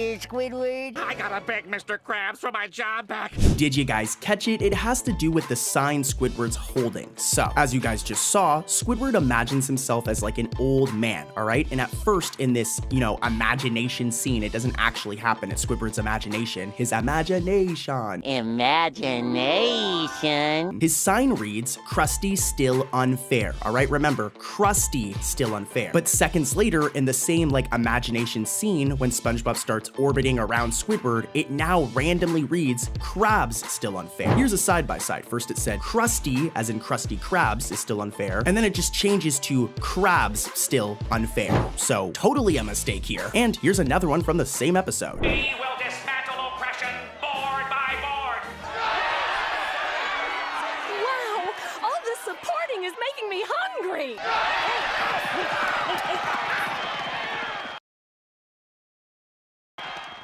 Squidward. I gotta beg Mr. Krabs for my job back. Did you guys catch it? It has to do with the sign Squidward's holding. So, as you guys just saw, Squidward imagines himself as like an old man, all right? And at first in this, imagination scene, it doesn't actually happen. It's Squidward's imagination. His imagination. Imagination. His sign reads, Krusty still unfair, all right? Remember, Krusty still unfair. But seconds later, in the same like imagination scene, when SpongeBob starts orbiting around Squidward, it now randomly reads Krabs still unfair. Here's a side-by-side. First it said Krusty, as in Krusty Krabs, is still unfair, and then it just changes to Krabs still unfair. So totally a mistake here. And here's another one from the same episode. We will dismantle oppression board by board. Wow, all this supporting is making me hungry.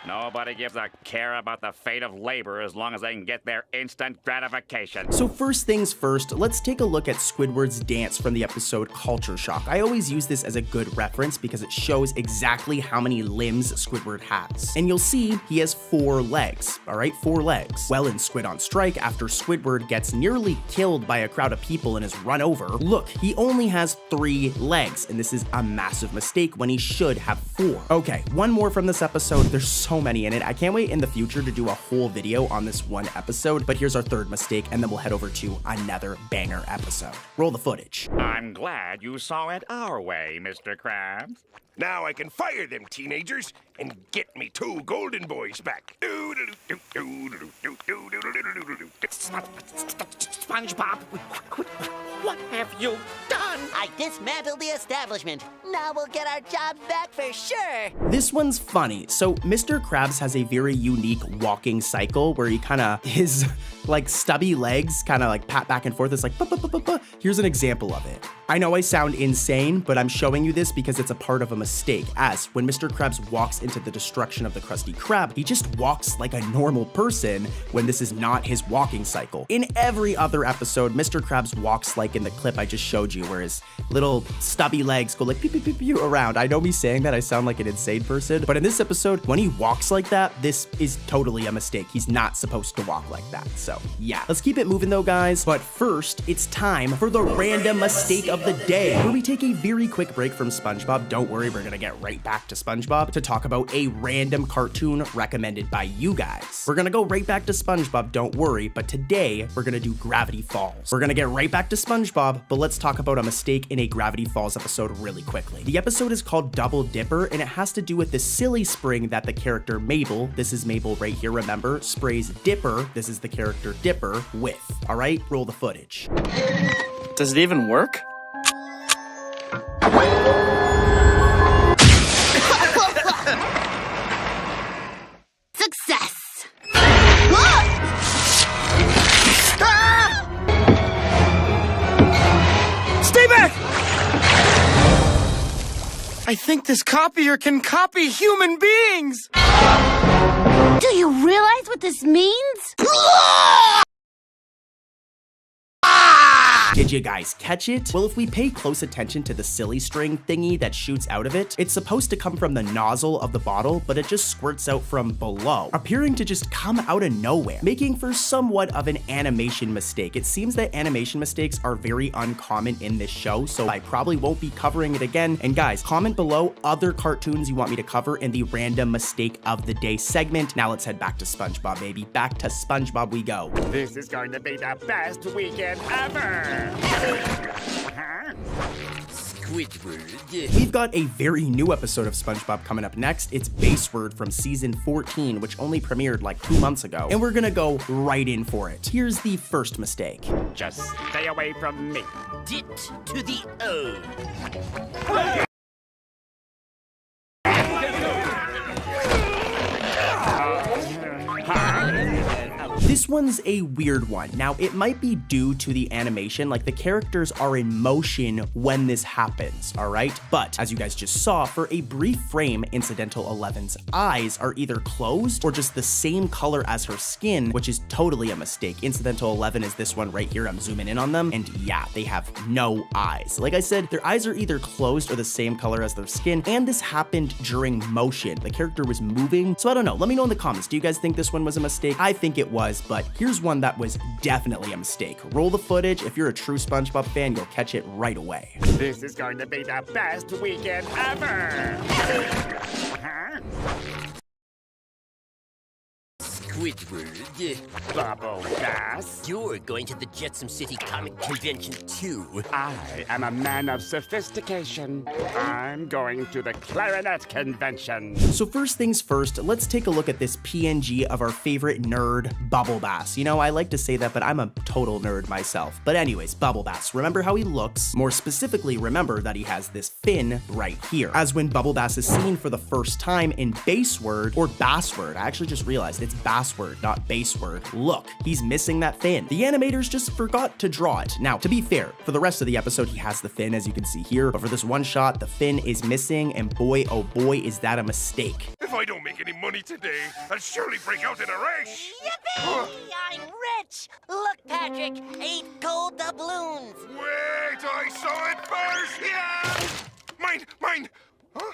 Nobody gives a care about the fate of labor as long as they can get their instant gratification. So first things first, let's take a look at Squidward's dance from the episode Culture Shock. I always use this as a good reference because it shows exactly how many limbs Squidward has. And you'll see he has 4 legs, all right, 4 legs. Well, in Squid on Strike, after Squidward gets nearly killed by a crowd of people and is run over, look, he only has 3 legs, and this is a massive mistake when he should have 4. Okay, one more from this episode. There's so many in it. I can't wait in the future to do a whole video on this one episode, but here's our 3rd mistake, and then we'll head over to another banger episode. Roll the footage. I'm glad you saw it our way, Mr. Krabs. Now I can fire them teenagers and get me 2 golden boys back. SpongeBob, what have you done? I dismantled the establishment. Now we'll get our jobs back for sure. This one's funny. So Mr. Krabs has a very unique walking cycle where he his like stubby legs kind of like pat back and forth. It's like, Here's an example of it. I know I sound insane, but I'm showing you this because it's a part of a mistake, as when Mr. Krabs walks into the destruction of the Krusty Krab, he just walks like a normal person when this is not his walking cycle. In every other episode, Mr. Krabs walks like in the clip I just showed you, where his little stubby legs go like pew pew pew pew around. I know me saying that I sound like an insane person, but in this episode, when he walks like that, this is totally a mistake. He's not supposed to walk like that. So yeah, let's keep it moving though, guys. But first, it's time for the random mistake of the day, where we take a very quick break from SpongeBob. Don't worry, we're gonna get right back to SpongeBob to talk about a random cartoon recommended by you guys. We're gonna go right back to SpongeBob, don't worry, but today we're gonna do Gravity Falls. We're gonna get right back to SpongeBob, but let's talk about a mistake in a Gravity Falls episode really quickly. The episode is called Double Dipper, and it has to do with the silly spring that the character Mabel, this is Mabel right here, remember, sprays Dipper, this is the character Dipper, with. All right, roll the footage. Does it even work? Success! Ah! I think this copier can copy human beings! Do you realize what this means? Did you guys catch it? Well, if we pay close attention to the silly string thingy that shoots out of it, it's supposed to come from the nozzle of the bottle, but it just squirts out from below, appearing to just come out of nowhere, making for somewhat of an animation mistake. It seems that animation mistakes are very uncommon in this show, so I probably won't be covering it again. And guys, comment below other cartoons you want me to cover in the random mistake of the day segment. Now let's head back to SpongeBob, baby. Back to SpongeBob we go. This is going to be the best weekend ever! Squidward. We've got a very new episode of SpongeBob coming up next. It's Bassword from season 14, which only premiered like 2 months ago. And we're gonna go right in for it. Here's the first mistake. Just stay away from me. Dit to the O. This one's a weird one. Now, it might be due to the animation, like the characters are in motion when this happens, all right? But as you guys just saw, for a brief frame, Incidental 11's eyes are either closed or just the same color as her skin, which is totally a mistake. Incidental 11 is this one right here. I'm zooming in on them, and yeah, they have no eyes. Like I said, their eyes are either closed or the same color as their skin, and this happened during motion. The character was moving, so I don't know. Let me know in the comments. Do you guys think this one was a mistake? I think it was, but here's one that was definitely a mistake. Roll the footage. If you're a true SpongeBob fan, you'll catch it right away. This is going to be the best weekend ever! Squidward. Bubble Bass. You're going to the Jetsam City Comic Convention too. I am a man of sophistication. I'm going to the Clarinet Convention. So first things first, let's take a look at this PNG of our favorite nerd, Bubble Bass. You know, I like to say that, but I'm a total nerd myself. But anyways, Bubble Bass. Remember how he looks? More specifically, remember that he has this fin right here. As when Bubble Bass is seen for the first time in Bassword or Bassword. I actually just realized it's Bassword, not Bassword. Look, he's missing that fin. The animators just forgot to draw it. Now, to be fair, for the rest of the episode, he has the fin, as you can see here, but for this one shot, the fin is missing, and boy, oh boy, is that a mistake. If I don't make any money today, I'll surely break out in a rash. Yippee! I'm rich! Look, Patrick, 8 gold doubloons. Wait, I saw it first! Yeah! Mine! Huh?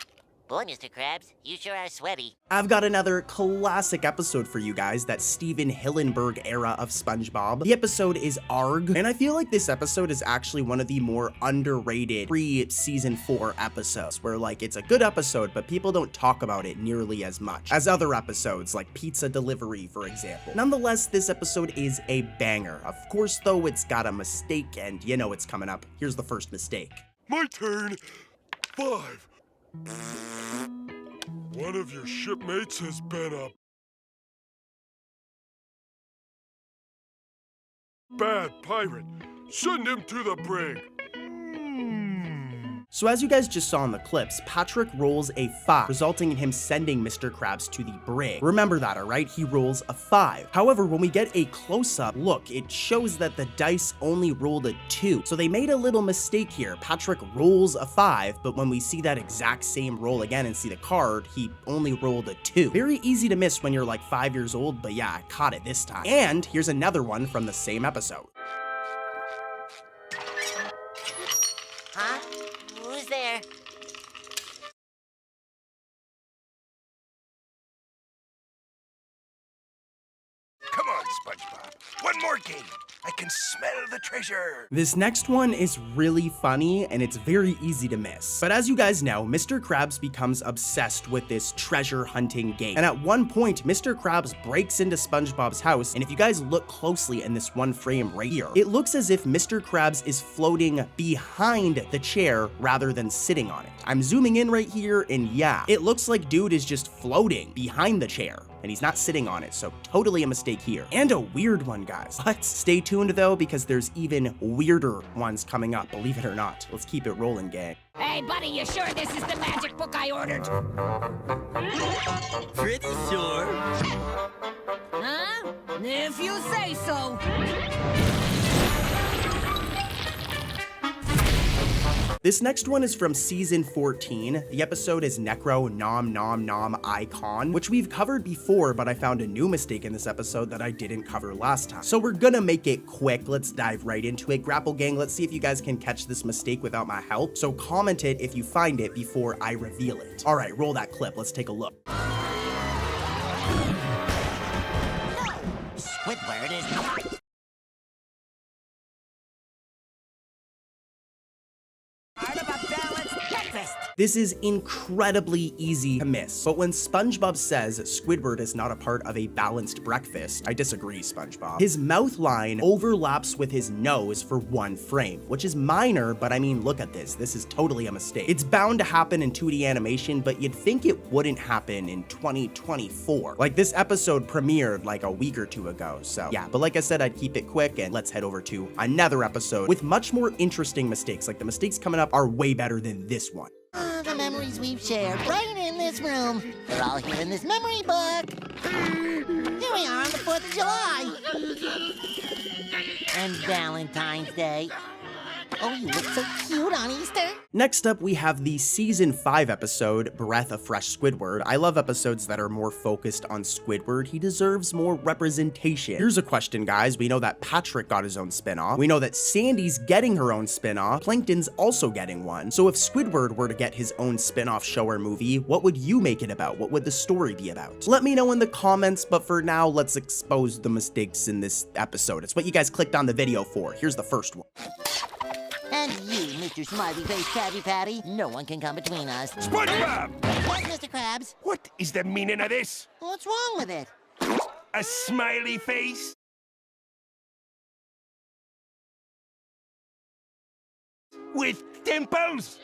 Boy, Mr. Krabs, you sure are sweaty. I've got another classic episode for you guys, that Steven Hillenburg era of SpongeBob. The episode is Arg, and I feel like this episode is actually one of the more underrated pre-season 4 episodes, where like it's a good episode, but people don't talk about it nearly as much as other episodes like Pizza Delivery, for example. Nonetheless, this episode is a banger. Of course, though, it's got a mistake, and you know it's coming up. Here's the first mistake. My turn. 5. One of your shipmates has been a bad pirate. Send him to the brig. So as you guys just saw in the clips, Patrick rolls a 5, resulting in him sending Mr. Krabs to the brig. Remember that, alright? He rolls a 5. However, when we get a close-up look, it shows that the dice only rolled a 2. So they made a little mistake here. Patrick rolls a 5, but when we see that exact same roll again and see the card, he only rolled a 2. Very easy to miss when you're like 5 years old, but yeah, I caught it this time. And here's another one from the same episode. Huh? Who's there? Come on, SpongeBob. One more game. I can smell the treasure. This next one is really funny, and it's very easy to miss. But as you guys know, Mr. Krabs becomes obsessed with this treasure hunting game. And at one point, Mr. Krabs breaks into SpongeBob's house, and if you guys look closely in this one frame right here, it looks as if Mr. Krabs is floating behind the chair rather than sitting on it. I'm zooming in right here, and yeah, it looks like dude is just floating behind the chair, and he's not sitting on it, so totally a mistake here. And a weird one, guys. Let's stay tuned though, because there's even weirder ones coming up, believe it or not. Let's keep it rolling, gang. Hey, buddy, you sure this is the magic book I ordered? Pretty sure. Huh? If you say so. This next one is from season 14. The episode is Necro Nom Nom Nom Icon, which we've covered before, but I found a new mistake in this episode that I didn't cover last time. So we're gonna make it quick. Let's dive right into it. Grapple Gang, let's see if you guys can catch this mistake without my help. So comment it if you find it before I reveal it. All right, roll that clip. Let's take a look. Squidward is not. This is incredibly easy to miss, but when SpongeBob says Squidward is not a part of a balanced breakfast, I disagree, SpongeBob. His mouth line overlaps with his nose for one frame, which is minor, but I mean, look at this. This is totally a mistake. It's bound to happen in 2D animation, but you'd think it wouldn't happen in 2024. Like, this episode premiered like a week or two ago, so yeah, but like I said, I'd keep it quick, and let's head over to another episode with much more interesting mistakes. Like, the mistakes coming up are way better than this one. The memories we've shared right in this room. They're all here in this memory book. Here we are on the 4th of July. And Valentine's Day. Oh, you look so cute on Easter. Next up, we have the season 5 episode, Breath of Fresh Squidward. I love episodes that are more focused on Squidward. He deserves more representation. Here's a question, guys. We know that Patrick got his own spinoff. We know that Sandy's getting her own spinoff. Plankton's also getting one. So if Squidward were to get his own spinoff show or movie, what would you make it about? What would the story be about? Let me know in the comments, but for now, let's expose the mistakes in this episode. It's what you guys clicked on the video for. Here's the first one. And you, Mr. Smiley Face Krabby Patty, no one can come between us. SpongeBob! What, Mr. Krabs? What is the meaning of this? What's wrong with it? A smiley face? With dimples?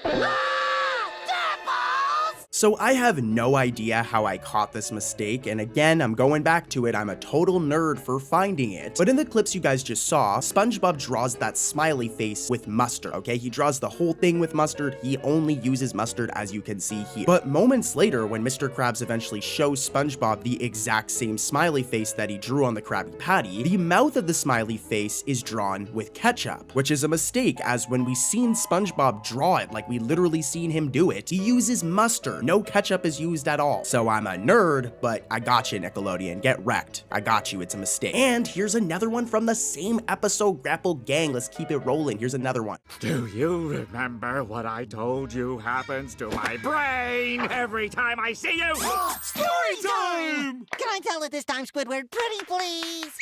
So I have no idea how I caught this mistake, and again, I'm going back to it, I'm a total nerd for finding it. But in the clips you guys just saw, SpongeBob draws that smiley face with mustard, okay? He draws the whole thing with mustard, he only uses mustard as you can see here. But moments later, when Mr. Krabs eventually shows SpongeBob the exact same smiley face that he drew on the Krabby Patty, the mouth of the smiley face is drawn with ketchup, which is a mistake, as when we seen SpongeBob draw it, like we literally seen him do it, he uses mustard. No ketchup is used at all. So I'm a nerd, but I got you, Nickelodeon. Get wrecked. I got you. It's a mistake. And here's another one from the same episode, Grapple Gang. Let's keep it rolling. Here's another one. Do you remember what I told you happens to my brain every time I see you? Story time! Can I tell it this time, Squidward? Pretty please!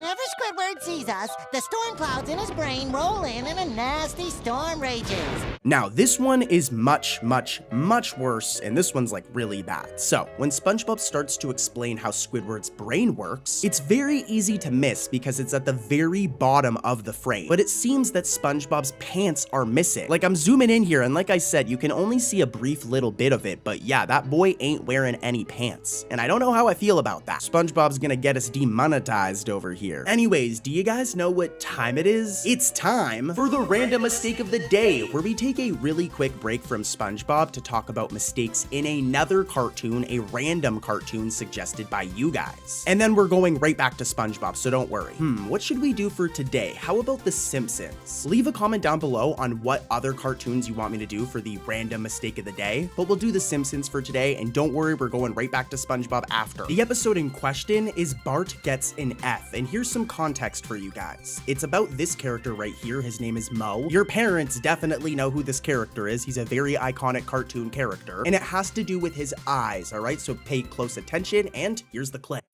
Whenever Squidward sees us, the storm clouds in his brain roll in and a nasty storm rages. Now, this one is much worse, and this one's like really bad. So, when SpongeBob starts to explain how Squidward's brain works, it's very easy to miss because it's at the very bottom of the frame. But it seems that SpongeBob's pants are missing. Like, I'm zooming in here, and like I said, you can only see a brief little bit of it, but yeah, that boy ain't wearing any pants. And I don't know how I feel about that. SpongeBob's gonna get us demonetized over here. Anyways, do you guys know what time it is? It's time for the random mistake of the day, where we take a really quick break from SpongeBob to talk about mistakes in another cartoon, a random cartoon suggested by you guys. And then we're going right back to SpongeBob, so don't worry. What should we do for today? How about the Simpsons? Leave a comment down below on what other cartoons you want me to do for the random mistake of the day, but we'll do the Simpsons for today, and don't worry, we're going right back to SpongeBob after. The episode in question is Bart Gets an F, and here's some context for you guys. It's about this character right here. His name is Mo. Your parents definitely know who this character is. He's a very iconic cartoon character, and it has to do with his eyes, all right? So pay close attention, and here's the clip.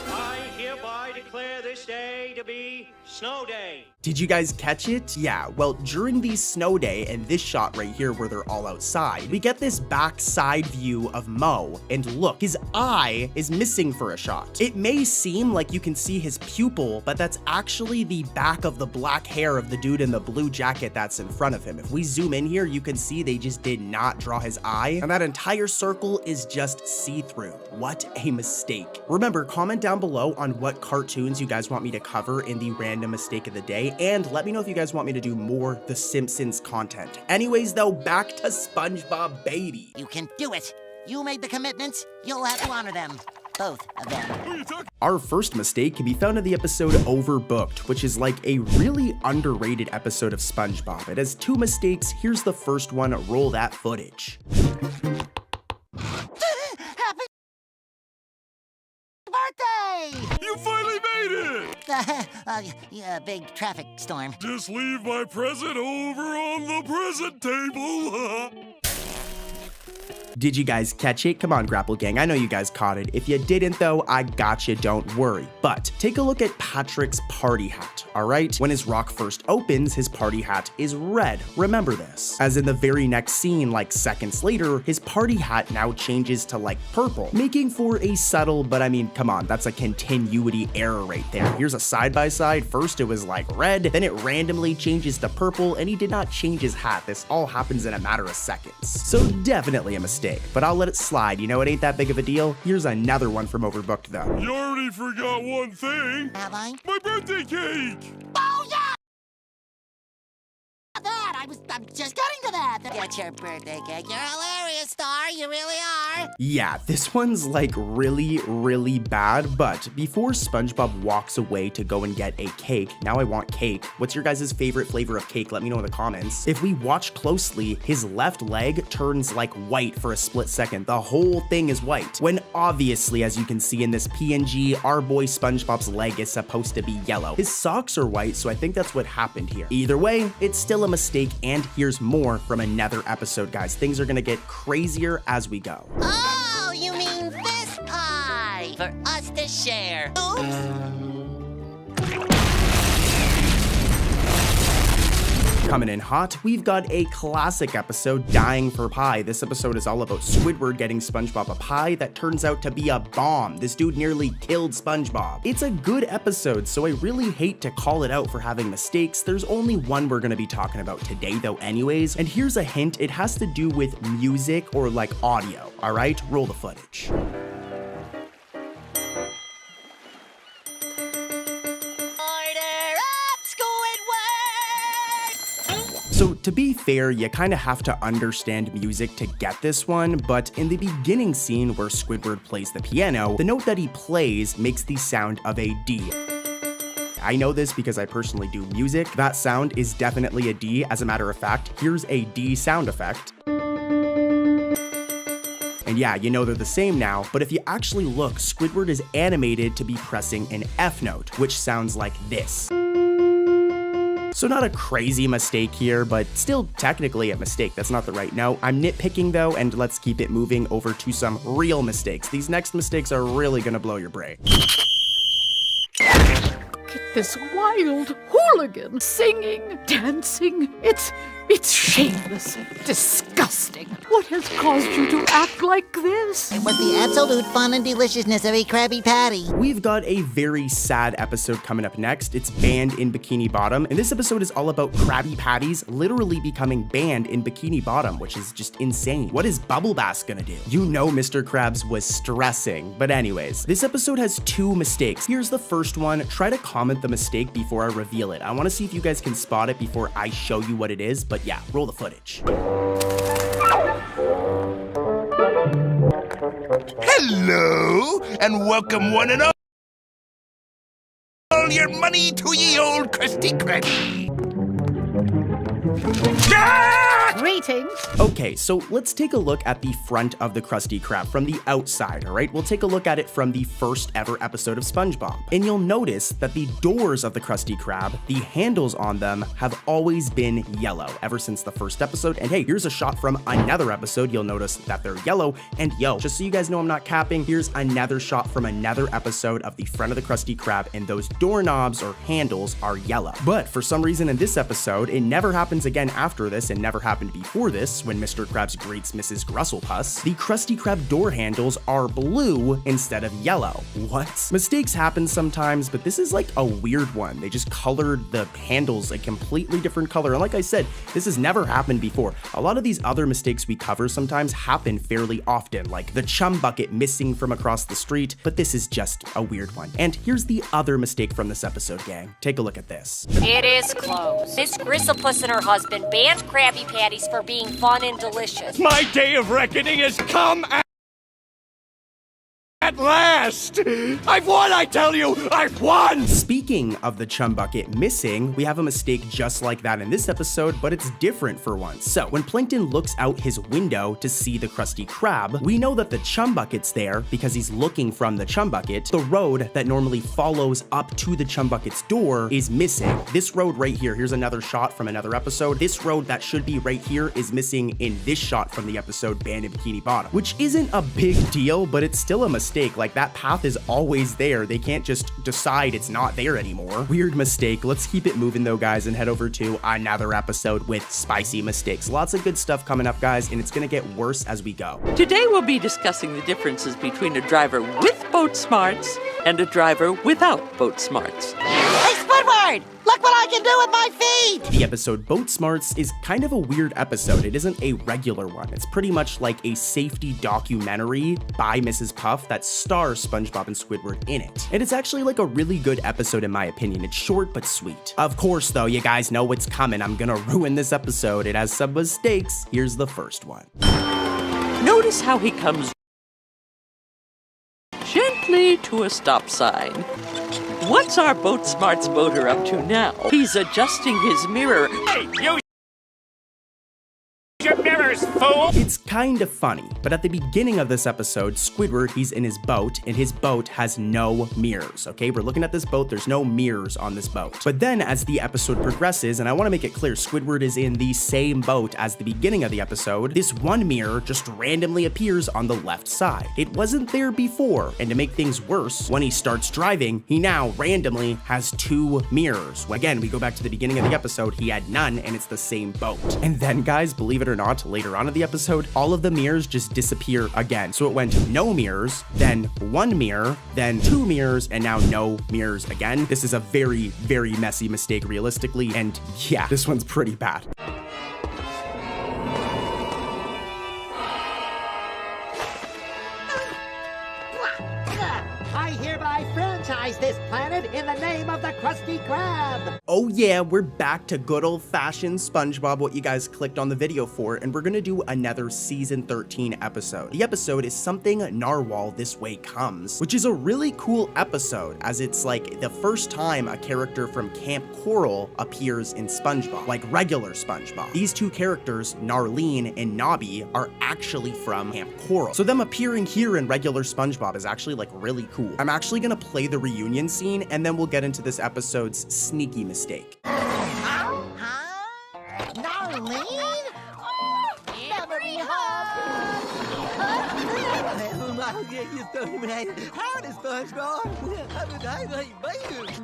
I hereby declare this day to be Snow Day. Did you guys catch it? Yeah, well, during the snow day and this shot right here where they're all outside, we get this backside view of Mo, and look, his eye is missing for a shot. It may seem like you can see his pupil, but that's actually the back of the black hair of the dude in the blue jacket that's in front of him. If we zoom in here, you can see they just did not draw his eye, and that entire circle is just see-through. What a mistake. Remember, comment down below on what cartoons you guys want me to cover in the random mistake of the day, and let me know if you guys want me to do more The Simpsons content. Anyways though, back to SpongeBob, baby. You can do it. You made the commitments. You'll have to honor them. Both of them. Our first mistake can be found in the episode Overbooked, which is like a really underrated episode of SpongeBob. It has 2 mistakes. Here's the first one. Roll that footage. Happy birthday! You finally made it! Yeah, big traffic storm. Just leave my present over on the present table. Did you guys catch it? Come on, Grapple Gang, I know you guys caught it. If you didn't though, I got you, don't worry. But take a look at Patrick's party hat, alright? When his rock first opens, his party hat is red. Remember this. As in the very next scene, like seconds later, his party hat now changes to like purple, making for a subtle, but I mean, come on, that's a continuity error right there. Here's a side-by-side. First it was like red, then it randomly changes to purple, and he did not change his hat. This all happens in a matter of seconds. So definitely a mistake. But I'll let it slide, you know, it ain't that big of a deal. Here's another one from Overbooked though. You already forgot one thing. Have I? My birthday cake! Oh yeah! I'm just getting to that. That's your birthday cake. You're hilarious, Star. You really are. Yeah, this one's like really, really bad, but before SpongeBob walks away to go and get a cake, now I want cake. What's your guys' favorite flavor of cake? Let me know in the comments. If we watch closely, his left leg turns like white for a split second. The whole thing is white. When obviously, as you can see in this PNG, our boy SpongeBob's leg is supposed to be yellow. His socks are white, so I think that's what happened here. Either way, it's still a mistake, and here's more from another episode, guys. Things are gonna get crazier as we go. Oh, you mean this pie for us to share. Coming in hot, we've got a classic episode, Dying for Pie. This episode is all about Squidward getting SpongeBob a pie that turns out to be a bomb. This dude nearly killed SpongeBob. It's a good episode, so I really hate to call it out for having mistakes. There's only one we're gonna be talking about today though anyways, and here's a hint, it has to do with music or like audio, alright? Roll the footage. So to be fair, you kind of have to understand music to get this one, but in the beginning scene where Squidward plays the piano, the note that he plays makes the sound of a D. I know this because I personally do music. That sound is definitely a D. As a matter of fact, here's a D sound effect. And yeah, you know they're the same now, but if you actually look, Squidward is animated to be pressing an F note, which sounds like this. So not a crazy mistake here, but still technically a mistake. That's not the right note. I'm nitpicking though, and let's keep it moving over to some real mistakes. These next mistakes are really gonna blow your brain. Look at this wild hooligan singing, dancing. It's shameless, disgusting. What has caused you to act like this? It was the absolute fun and deliciousness of a Krabby Patty. We've got a very sad episode coming up next. It's Banned in Bikini Bottom, and this episode is all about Krabby Patties literally becoming banned in Bikini Bottom, which is just insane. What is Bubble Bass gonna do? You know Mr. Krabs was stressing. But anyways, this episode has 2 mistakes. Here's the first one. Try to comment the mistake before I reveal it. I wanna see if you guys can spot it before I show you what it is, but yeah, roll the footage. Hello, and welcome one and all your money to ye old Krusty Krabby. Greetings. Okay, so let's take a look at the front of the Krusty Krab from the outside, all right? We'll take a look at it from the first ever episode of SpongeBob. And you'll notice that the doors of the Krusty Krab, the handles on them, have always been yellow ever since the first episode. And hey, here's a shot from another episode. You'll notice that they're yellow. And yo, just so you guys know I'm not capping, here's another shot from another episode of the front of the Krusty Krab, and those doorknobs or handles are yellow. But for some reason in this episode, it never happens again after this and never happened before this when Mr. Krabs greets Mrs. Grusselpuss. The Krusty Krab door handles are blue instead of yellow. What? Mistakes happen sometimes, but this is like a weird one. They just colored the handles a completely different color. And like I said, this has never happened before. A lot of these other mistakes we cover sometimes happen fairly often, like the chum bucket missing from across the street, but this is just a weird one. And here's the other mistake from this episode, gang. Take a look at this. It is closed. Miss Gristlepuss and her husband banned Krabby Patties for being fun and delicious. My day of reckoning has come. At last! I've won, I tell you! I've won! Speaking of the chum bucket missing, we have a mistake just like that in this episode, but it's different for once. So when Plankton looks out his window to see the Krusty Krab, we know that the chum bucket's there because he's looking from the chum bucket. The road that normally follows up to the chum bucket's door is missing. This road right here, here's another shot from another episode. This road that should be right here is missing in this shot from the episode Band in Bikini Bottom, which isn't a big deal, but it's still a mistake. Like, that path is always there. They can't just decide it's not there anymore. Weird mistake. Let's keep it moving though, guys, and head over to another episode with spicy mistakes. Lots of good stuff coming up, guys, and it's gonna get worse as we go. Today we'll be discussing the differences between a driver with boat smarts and a driver without boat smarts. Hey, Squidward! Look what I can do with my feet! The episode Boat Smarts is kind of a weird episode. It isn't a regular one. It's pretty much like a safety documentary by Mrs. Puff that stars SpongeBob and Squidward in it. And it's actually like a really good episode in my opinion. It's short but sweet. Of course though, you guys know what's coming. I'm gonna ruin this episode. It has some mistakes. Here's the first one. Notice how he comes gently to a stop sign. What's our boat smarts boater up to now? He's adjusting his mirror. Hey, you your mirrors, fool! It's kind of funny, but at the beginning of this episode, Squidward, he's in his boat, and his boat has no mirrors, okay? We're looking at this boat, there's no mirrors on this boat. But then as the episode progresses, and I want to make it clear, Squidward is in the same boat as the beginning of the episode, this one mirror just randomly appears on the left side. It wasn't there before, and to make things worse, when he starts driving, he now randomly has two mirrors. Again, we go back to the beginning of the episode, he had none, and it's the same boat. And then, guys, believe it or not, later on in the episode, all of the mirrors just disappear again. So it went no mirrors, then one mirror, then two mirrors, and now no mirrors again. This is a very, very messy mistake realistically, and yeah, this one's pretty bad. I hereby franchise this planet in the name of the Krusty Krab. Oh yeah, we're back to good old-fashioned SpongeBob, what you guys clicked on the video for, and we're gonna do another season 13 episode. The episode is Something Narwhal This Way Comes, which is a really cool episode, as it's like the first time a character from Camp Coral appears in SpongeBob, like regular SpongeBob. These two characters, Narlene and Nobby, are actually from Camp Coral. So them appearing here in regular SpongeBob is actually like really cool. I'm actually gonna play the reunion scene, and then we'll get into this episode's sneaky mistake. Narlene? Memory hug! Howdy, SpongeBob!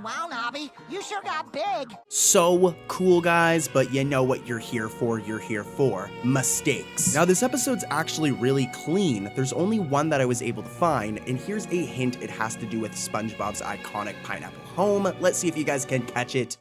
Wow, Nobby, you sure got big! So cool, guys, but you know what you're here for. You're here for mistakes. Now, this episode's actually really clean. There's only one that I was able to find, and here's a hint. It has to do with SpongeBob's iconic pineapple home. Let's see if you guys can catch it.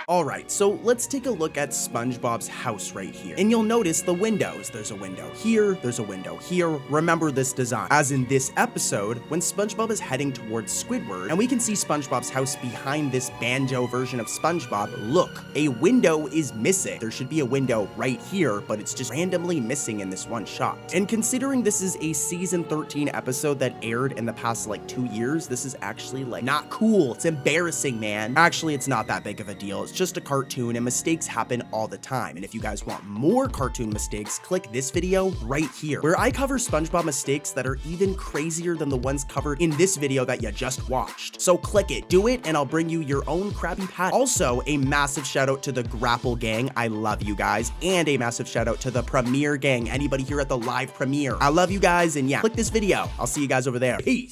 Alright, so let's take a look at SpongeBob's house right here. And you'll notice the windows. There's a window here, there's a window here. Remember this design. As in this episode, when SpongeBob is heading towards Squidward, and we can see SpongeBob's house behind this banjo version of SpongeBob, look, a window is missing. There should be a window right here, but it's just randomly missing in this one shot. And considering this is a season 13 episode that aired in the past like 2 years, this is actually like not cool. It's embarrassing, man. Actually, it's not that big of a deal. It's just a cartoon and mistakes happen all the time. And if you guys want more cartoon mistakes, click this video right here, where I cover SpongeBob mistakes that are even crazier than the ones covered in this video that you just watched. So click it, do it, and I'll bring you your own Krabby Patty. Also, a massive shout out to the Grapple Gang. I love you guys. And a massive shout out to the Premiere Gang. Anybody here at the live premiere, I love you guys. And yeah, click this video. I'll see you guys over there. Peace.